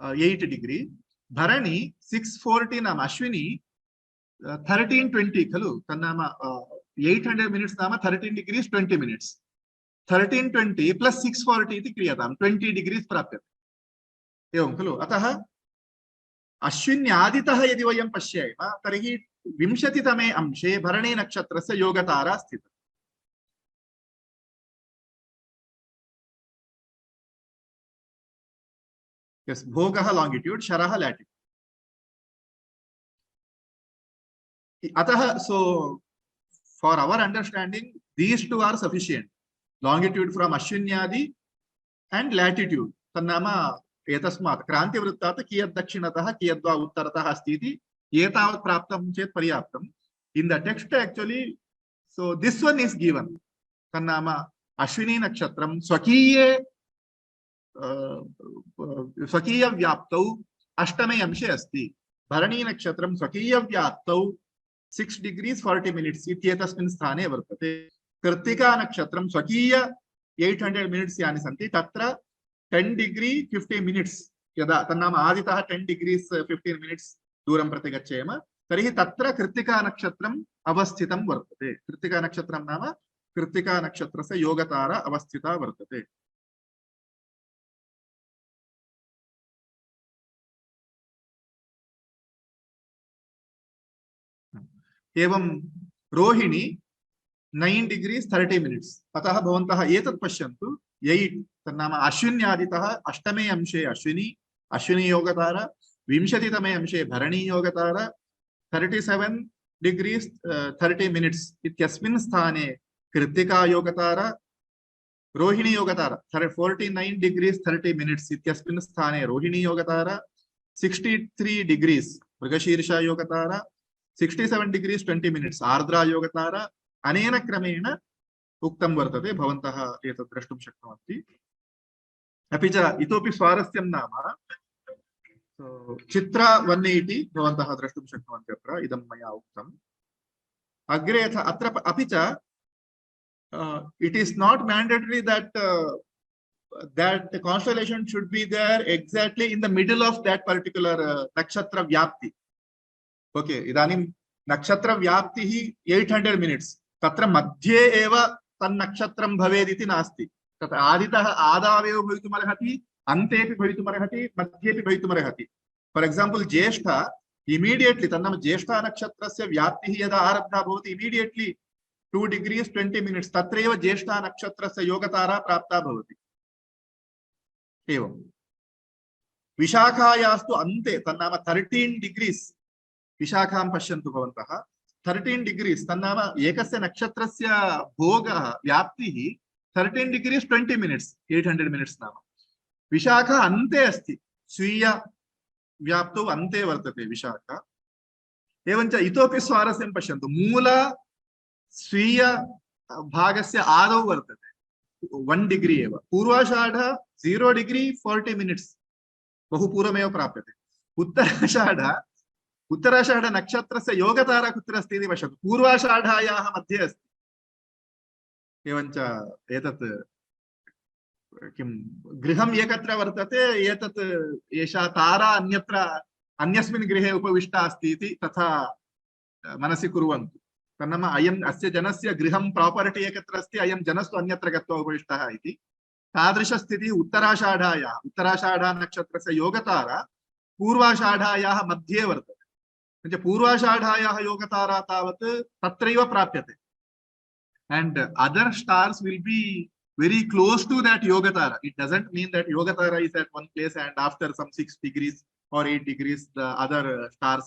8 degree, Bharani 640 nam Ashwini 1320 kalu tannama 800 minutes nama 13 degrees 20 minutes. 1320 plus 640 इति क्रियतां 20 डिग्रीस् प्राप्यते एवं खलु। अतः अश्विन्यादितः यदि वयं पश्येम तर्हि 20तमे अंशे भरणी नक्षत्रस्य योगतारा स्थिता। यस् भोगः लॉन्गिट्यूड शरः लैटिट्यूड। अतः so for our understanding these two are sufficient longitude from Ashwinyadi and latitude तन्नाम एतस्मात् क्रांतिवृत्तात् कियत् दक्षिणतः कियत् वा उत्तरतः अस्ति इति एतावत् प्राप्तं चेत् पर्याप्तम्। in the text actually so this one is given तन्नाम अश्विनी नक्षत्रं स्वकीय व्याप्तौ अष्टमे अंशे अस्ति। भरणी नक्षत्रं स्वकीय व्याप्तौ 6 degrees 40 minutes इत्येतस्मिन् स्थाने वर्तते। कृत्तिका नक्षत्रं स्वकीय 800 मिनिट्स यानि सन्ति तत्र 10 डिग्री 50 मिनिट्स यदा तन्नाम आदितः 10 डिग्रीस् 15 मिनिट्स दूरं प्रति गच्छेम तर्हि तत्र कृत्तिका नक्षत्रम् अवस्थितं वर्तते। कृत्तिका नक्षत्रं नाम कृत्तिका नक्षत्रस्य योगतारा अवस्थिता वर्तते। एवं रोहिणी 9 degrees 30 minutes। अतः भवन्तः एतत् पश्यन्तु 8 तन्नाम अश्विन्यादितः अष्टमे अंशे अश्विनी योगतारा 20तमे अंशे भरणी योगतारा 37 degrees 30 minutes इत्यस्मिन् स्थाने कृत्तिका योगतारा रोहिणी योगतारा 49 degrees 30 minutes इत्यस्मिन् स्थाने Rohini योगतारा 63 degrees मृगशीर्षा योगतारा 67 degrees 20 minutes Ardra योगतारा अनेन क्रमेण उक्तं वर्तते। भवन्तः एतत् द्रष्टुं शक्नुवन्ति। अपि च इतोपि स्वारस्यं नाम चित्र 180 भवन्तः द्रष्टुं शक्नुवन्ति। अत्र इदं मया उक्तम्। अग्रे अत्र अपि च it is not mandatory that that the constellation should be there exactly in the middle of that particular nakshatra vyapti. Okay, इदानीं नक्षत्र व्याप्तिः 800 मिनिट्स् तत्र मध्ये एव तन्नक्षत्रं भवेत् इति नास्ति। तत्र आदितः आदावेव भवितुमर्हति अन्तेपि भवितुमर्हति मध्येपि भवितुमर्हति। फॉर एग्जांपल ज्येष्ठ इमीडिएटली तन्नाम ज्येष्ठ नक्षत्रस्य व्याप्तिः यदा आरब्धा भवति इमीडिएटली 2 degrees 20 minutes तत्रैव ज्येष्ठ नक्षत्रस्य योगतारा प्राप्ता भवति। एवं विशाखायास्तु अन्ते तन्नाम 13 degrees विशाखां पश्यन्तु भवन्तः 13 degrees तन्नाम एकस्य नक्षत्रस्य भोगः व्याप्तिः 13 degrees 20 minutes 800 minutes नाम विशाखा अन्ते अस्ति स्वीय व्याप्तौ अन्ते वर्तते विशाखा। एवञ्च इतोपि स्वारस्यं पश्यन्तु, मूल स्वीय भागस्य आदौ वर्तते 1 डिग्री एव, पूर्वाषाढ 0 डिग्री 40 मिनिट्स् बहु पूर्वमेव प्राप्यते। उत्तराषाढ नक्षत्रस्य योगतारा कुत्र अस्ति इति पश्यतु, पूर्वाषाढायाः मध्ये अस्ति। एवञ्च एतत् किं गृहम् एकत्र वर्तते, एतत् एषा तारा अन्यत्र अन्यस्मिन् गृहे उपविष्टा अस्ति इति तथा मनसि कुर्वन्तु। तन्नाम अयम् अस्य जनस्य गृहं प्रापर्टी एकत्र अस्ति, अयं जनस्तु अन्यत्र गत्वा उपविष्टः इति। तादृशस्थितिः उत्तराषाढा नक्षत्रस्य योगतारा पूर्वाषाढायाः मध्ये वर्तते। पूर्वाषाढायाः योगतारा तावत् तत्रैव प्राप्यते, and other stars will be very close to that yogatara. It doesn't mean that yogatara is at one place and after some 6 degrees or 8 degrees the other stars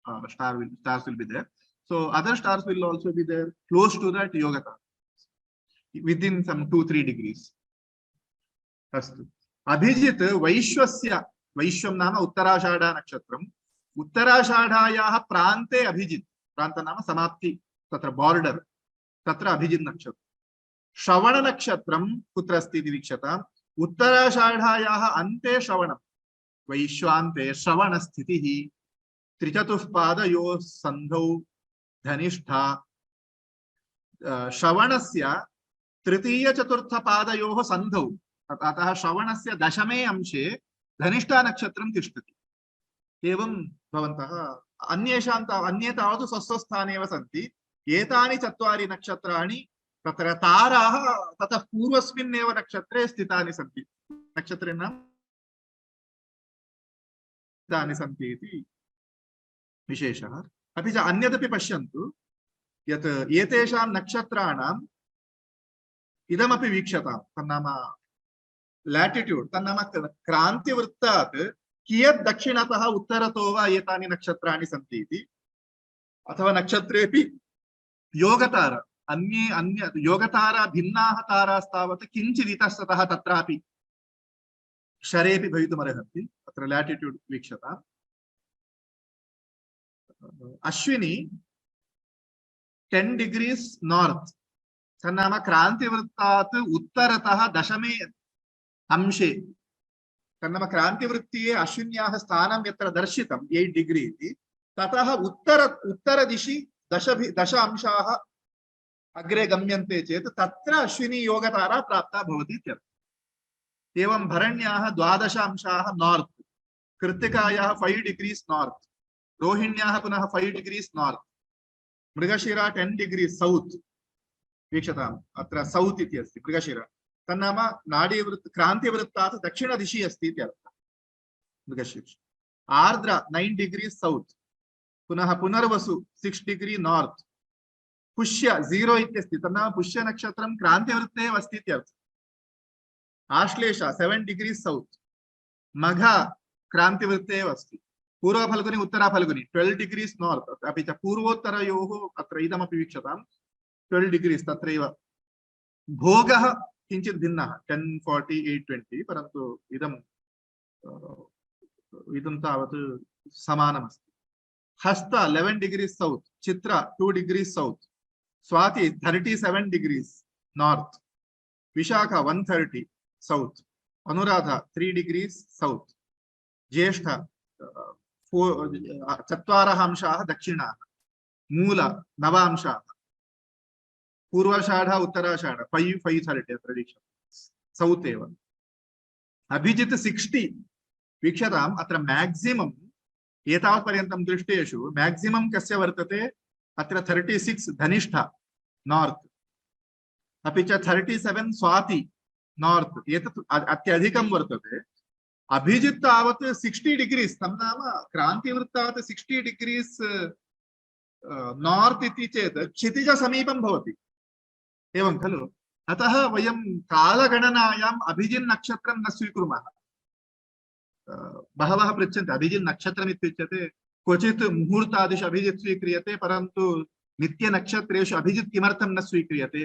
will be there. So other stars will also be there close to that yogatara within some 2-3 degrees. Astu. Abhijit Vaishwasya, Vaishwam nama Uttarashadha nakshatram, Uttarashadhayaha prante Abhijit, pranta nama samapti, tatra border, तत्र अभिजित् नक्षत्रम्। श्रवण नक्षत्रम् कुत्र अस्ति इति वीक्षताम्, उत्तराषाढायाः अन्ते श्रवणम्, वैश्वान्ते श्रवण स्थितिः, त्रिचतुष्पादयोः सन्धौ धनिष्ठा, श्रवणस्य तृतीय चतुर्थ पादयोः सन्धौ, अतः श्रवणस्य दशमे अंशे धनिष्ठा नक्षत्रं तिष्ठति। एवं भवन्तः अन्ये तावत् स्वस्वस्थाने एव सन्ति। एतानि 4 नक्षत्राणि तत्र ताराः ततः पूर्वस्मिन्नेव नक्षत्रे स्थितानि सन्ति, नक्षत्रेण स्थितानि सन्ति इति विशेषः। अपि च अन्यदपि पश्यन्तु यत् एतेषां नक्षत्राणाम् इदमपि वीक्षताम्, तन्नाम लैटिट्यूड्, तन्नाम क्रान्तिवृत्तात् कियत् दक्षिणतः उत्तरतो वा एतानि नक्षत्राणि सन्ति इति, अथवा नक्षत्रेपि योगतारा अन्य योगतारा भिन्नाः तारास्तावत् किञ्चित् इतस्ततः तत्रापि शरेपि भवितुमर्हन्ति। अत्र लैटिट्यूड् वीक्षताम्। अश्विनी 10 डिग्रीस् नॉर्थ, तन्नाम क्रांतिवृत्तात् उत्तरतः दशमे अंशे, तन्नाम क्रांतिवृत्तीये अश्विन्याः स्थानं यत्र दर्शितं 8 डिग्री इति, ततः उत्तरदिशि 10 अंशाः अग्रे गम्यन्ते चेत् तत्र अश्विनी योगतारा प्राप्ता भवति इत्यर्थः। एवं भरण्याः 12 अंशाः नॉर्थ, कृत्तिकायाः 5 डिग्रीस् नॉर्थ, रोहिण्याः पुनः 5 degrees north, Mrigashira 10 degrees south वीक्षताम्। अत्र साउथ इति अस्ति मृगशिरा, तन्नाम नाडीवृत्त क्रांतिवृत्तात् दक्षिणदिशि अस्ति इत्यर्थः मृगशिरा। आर्द्र 9 डिग्रीस् साउथ, पुनः पुनर्वसु 6 डिग्री नॉर्थ, पुष्य 0 इत्यस्ति, तन्नाम पुष्य नक्षत्रं क्रांतिवृत्ते एव अस्ति इत्यर्थः। आश्लेष 7 डिग्री साउथ, मघ क्रांतिवृत्ते एव अस्ति, पूर्वफल्गुनी उत्तराफल्गुनी 12 डिग्रीस् नॉर्थ, अपि च पूर्वोत्तरयोः अत्र इदमपि वीक्षताम् 12 डिग्रीस् तत्रैव। भोगः किञ्चित् भिन्नः 10, 40, 8, 20, परन्तु इदं तावत् समानमस्ति। हस्त 11 डिग्री साउथ, चित्रा 2 degree south, Swati 37 degrees north, Vishakha 130 south, Anuradha 3 degrees south, ज्येष्ठ 4 अंशाः दक्षिणाः, मूल 9 अंशाः, पूर्वाषाढ उत्तराषाढ 530 अत्र वीक्षताम् साउथ एव। अभिजित् 60 वीक्षताम्। अत्र मैक्सिमम एतावत् पर्यन्तं दृष्टेषु मैक्सिमम कस्य वर्तते, अत्र 36 धनिष्ठा नॉर्थ, अपि च 37 स्वाति नॉर्थ, एतत् अत्यधिकं वर्तते। अभिजित् तावत् 60 डिग्रीस्, तं नाम क्रान्तिवृत्तात् 60 डिग्रीस् नॉर्थ इति चेत् क्षितिज समीपं भवति, एवं खलु। अतः वयं कालगणनायाम् अभिजिन् नक्षत्रं न स्वीकुर्मः। बहवः पृच्छन्ति अभिजित् नक्षत्रम् इत्युच्यते, क्वचित् मुहूर्तादिषु अभिजित् स्वीक्रियते, परन्तु नित्य नक्षत्रेषु अभिजित् किमर्थं न स्वीक्रियते?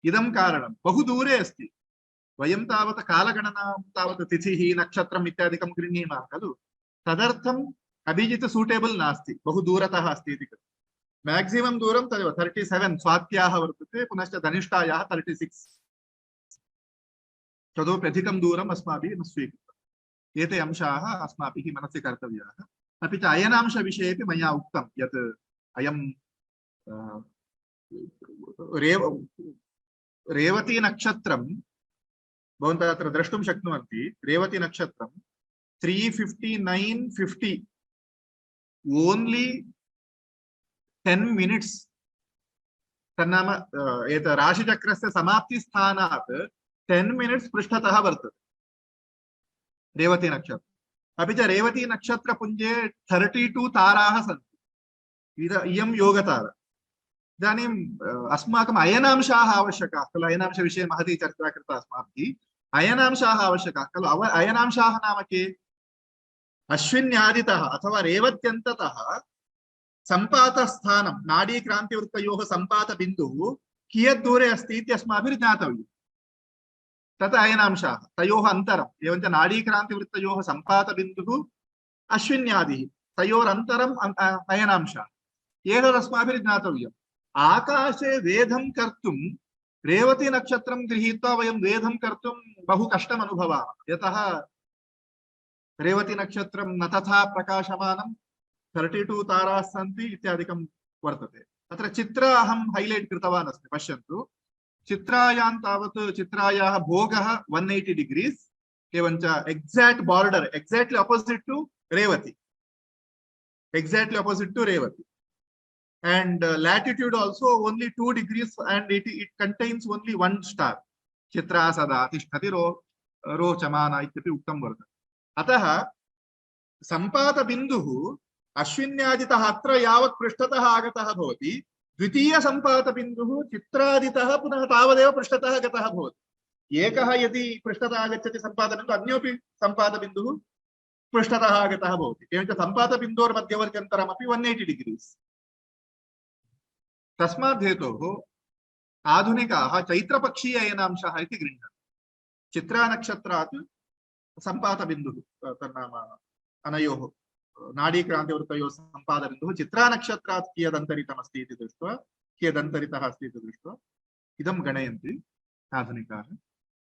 इदं कारणं बहु दूरे अस्ति। वयं तावत् कालगणनां तावत् तिथिः नक्षत्रम् इत्यादिकं गृह्णीमः खलु, तदर्थम् अभिजित सूटेबल नास्ति, बहु दूरतः अस्ति इति कृत्वा मैक्सिमम दूरं तदेव 37 स्वात्याः वर्तते, पुनश्च धनिष्ठायाः 36, ततोपि अधिकं दूरम् अस्माभिः न स्वीकृतम्। एते अंशाः अस्माभिः मनसि कर्तव्याः। अपि च अयनांशविषयेपि मया उक्तं यत् अयं रेवती नक्षत्रं भवन्तः अत्र द्रष्टुं शक्नुवन्ति। रेवती नक्षत्रं 3:59:50 ओन्ली 10 मिनिट्स् तन्नाम एत राशिचक्रस्य समाप्तिस्थानात् 10 मिनिट्स् पृष्ठतः वर्तते रेवती नक्षत्रम्। अपि च रेवती नक्षत्रपुञ्जे 32 ताराः सन्ति। इयं योगतारा। इदानीम् अस्माकम् अयनांशाः आवश्यकाः खलु। अयनांशविषये महती चर्चा कृता अस्माभिः। अयनांशाः आवश्यकाः खलु। अयनांशाः नाम के? अश्विन्यादितः अथवा रेवत्यन्ततः सम्पातस्थानं नाडीक्रान्तिवृत्तयोः सम्पातबिन्दुः कियत् दूरे अस्ति इति अस्माभिः ज्ञातव्यम्। तत् अयनांशाः, तयोः अन्तरम्। एवञ्च नाडीक्रान्तिवृत्तयोः सम्पातबिन्दुः अश्विन्यादिः, तयोरन्तरम् अयनांशाः। एतद् अस्माभिः ज्ञातव्यम्। आकाशे वेधं कर्तुं रेवती नक्षत्रं गृहीत्वा वयं वेधं कर्तुं बहु कष्टम् अनुभवामः। यतः रेवती नक्षत्रं न तथा प्रकाशमानं, 32 ताराः सन्ति इत्यादिकं वर्तते। तत्र चित्र अहं हाइलाइट कृतवान् अस्मि, पश्यन्तु। चित्रायां तावत् चित्रायाः भोगः 180 डिग्रीस्, एवञ्च exact border exactly opposite to Revati, exactly opposite to Revati, and latitude also only 2 degrees, and it contains only 1 star. Chitra sada tishtati rochamana इत्यपि उक्तं वर्तते। अतः सम्पात बिन्दुः अश्विन्यादितः अत्र यावत् पृष्ठतः आगतः भवति, द्वितीय सम्पात बिन्दुः चित्रादितः पुनः तावदेव पृष्ठतः गतः भवति। एकः यदि पृष्ठतः आगच्छति सम्पात बिन्दुः, अन्योपि सम्पात बिन्दुः पृष्ठतः आगतः भवति। एवञ्च सम्पात बिन्दोर्मध्यवर्त्यन्तरमपि 180 डिग्रीस्। तस्मात् हेतोः आधुनिकाः चैत्रपक्षीय अयनांशः इति गृह्णन्ति। चित्रानक्षत्रात् सम्पातबिन्दुः तन्नाम अनयोः नाडीक्रान्तिवृत्तयोः सम्पातबिन्दुः चित्रानक्षत्रात् कियदन्तरितमस्ति इति दृष्ट्वा, कियदन्तरितः अस्ति इति दृष्ट्वा इदं गणयन्ति आधुनिकाः।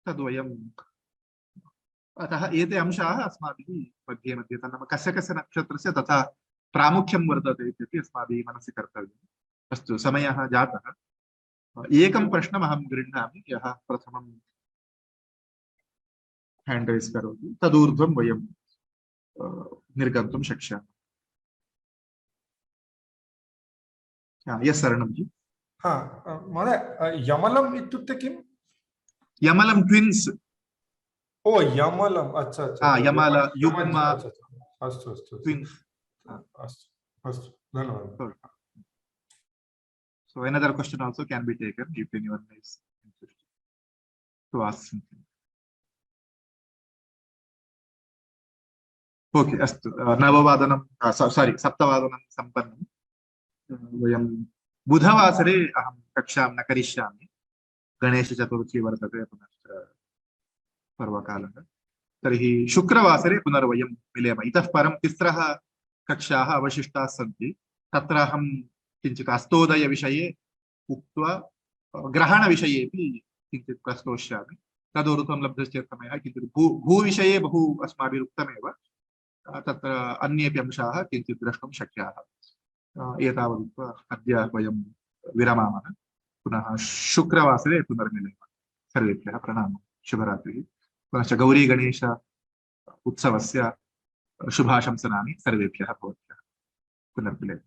तद्वयम् अतः एते अंशाः अस्माभिः मध्ये मध्ये तन्नाम कस्य कस्य नक्षत्रस्य तथा प्रामुख्यं वर्तते इत्यपि अस्माभिः मनसि कर्तव्यम्। अस्तु, समयः जातः। एकं प्रश्नम् अहं गृह्णामि, यः प्रथमं हैंड रेज करोति तदूर्ध्वं वयं निर्गन्तुं शक्नुमः। यस् शरणं जी। हा महोदय, यमलम् इत्युक्ते किम्? यमलं ट्विन्स्। ओ यमलम्, अच्छा अच्छा। यमल युग्म, अस्तु अस्तु ट्विन्स्। अस्तु अस्तु, धन्यवादः। So another question also can be taken if anyone is interested to ask something. Okay, अस्तु, नववादनं सारी सप्तवादनं सम्पन्नं। वयं बुधवासरे अहं कक्षां न करिष्यामि, गणेशचतुर्थी वर्तते, पुनश्च पर्वकालः। तर्हि शुक्रवासरे पुनर्वयं मिलेम। इतः परं तिस्रः कक्षाः अवशिष्टाः सन्ति। तत्र अहं किञ्चित् अस्तोदय विषये उक्त्वा ग्रहणविषयेपि किञ्चित् प्रस्तोष्यामि। तदूर्ध्वं लब्धश्चेत् समयः किञ्चित् भूविषये बहु अस्माभिः उक्तमेव, तत्र अन्येपि अंशाः किञ्चित् द्रष्टुं शक्याः। एतावदुक्त्वा अद्य वयं विरमामः। पुनः शुक्रवासरे पुनर्मिलेम। सर्वेभ्यः प्रणामः, शुभरात्रिः। पुनश्च गौरी गणेश उत्सवस्य शुभाशंसनानि सर्वेभ्यः भवद्भ्यः। पुनर्मिलेम।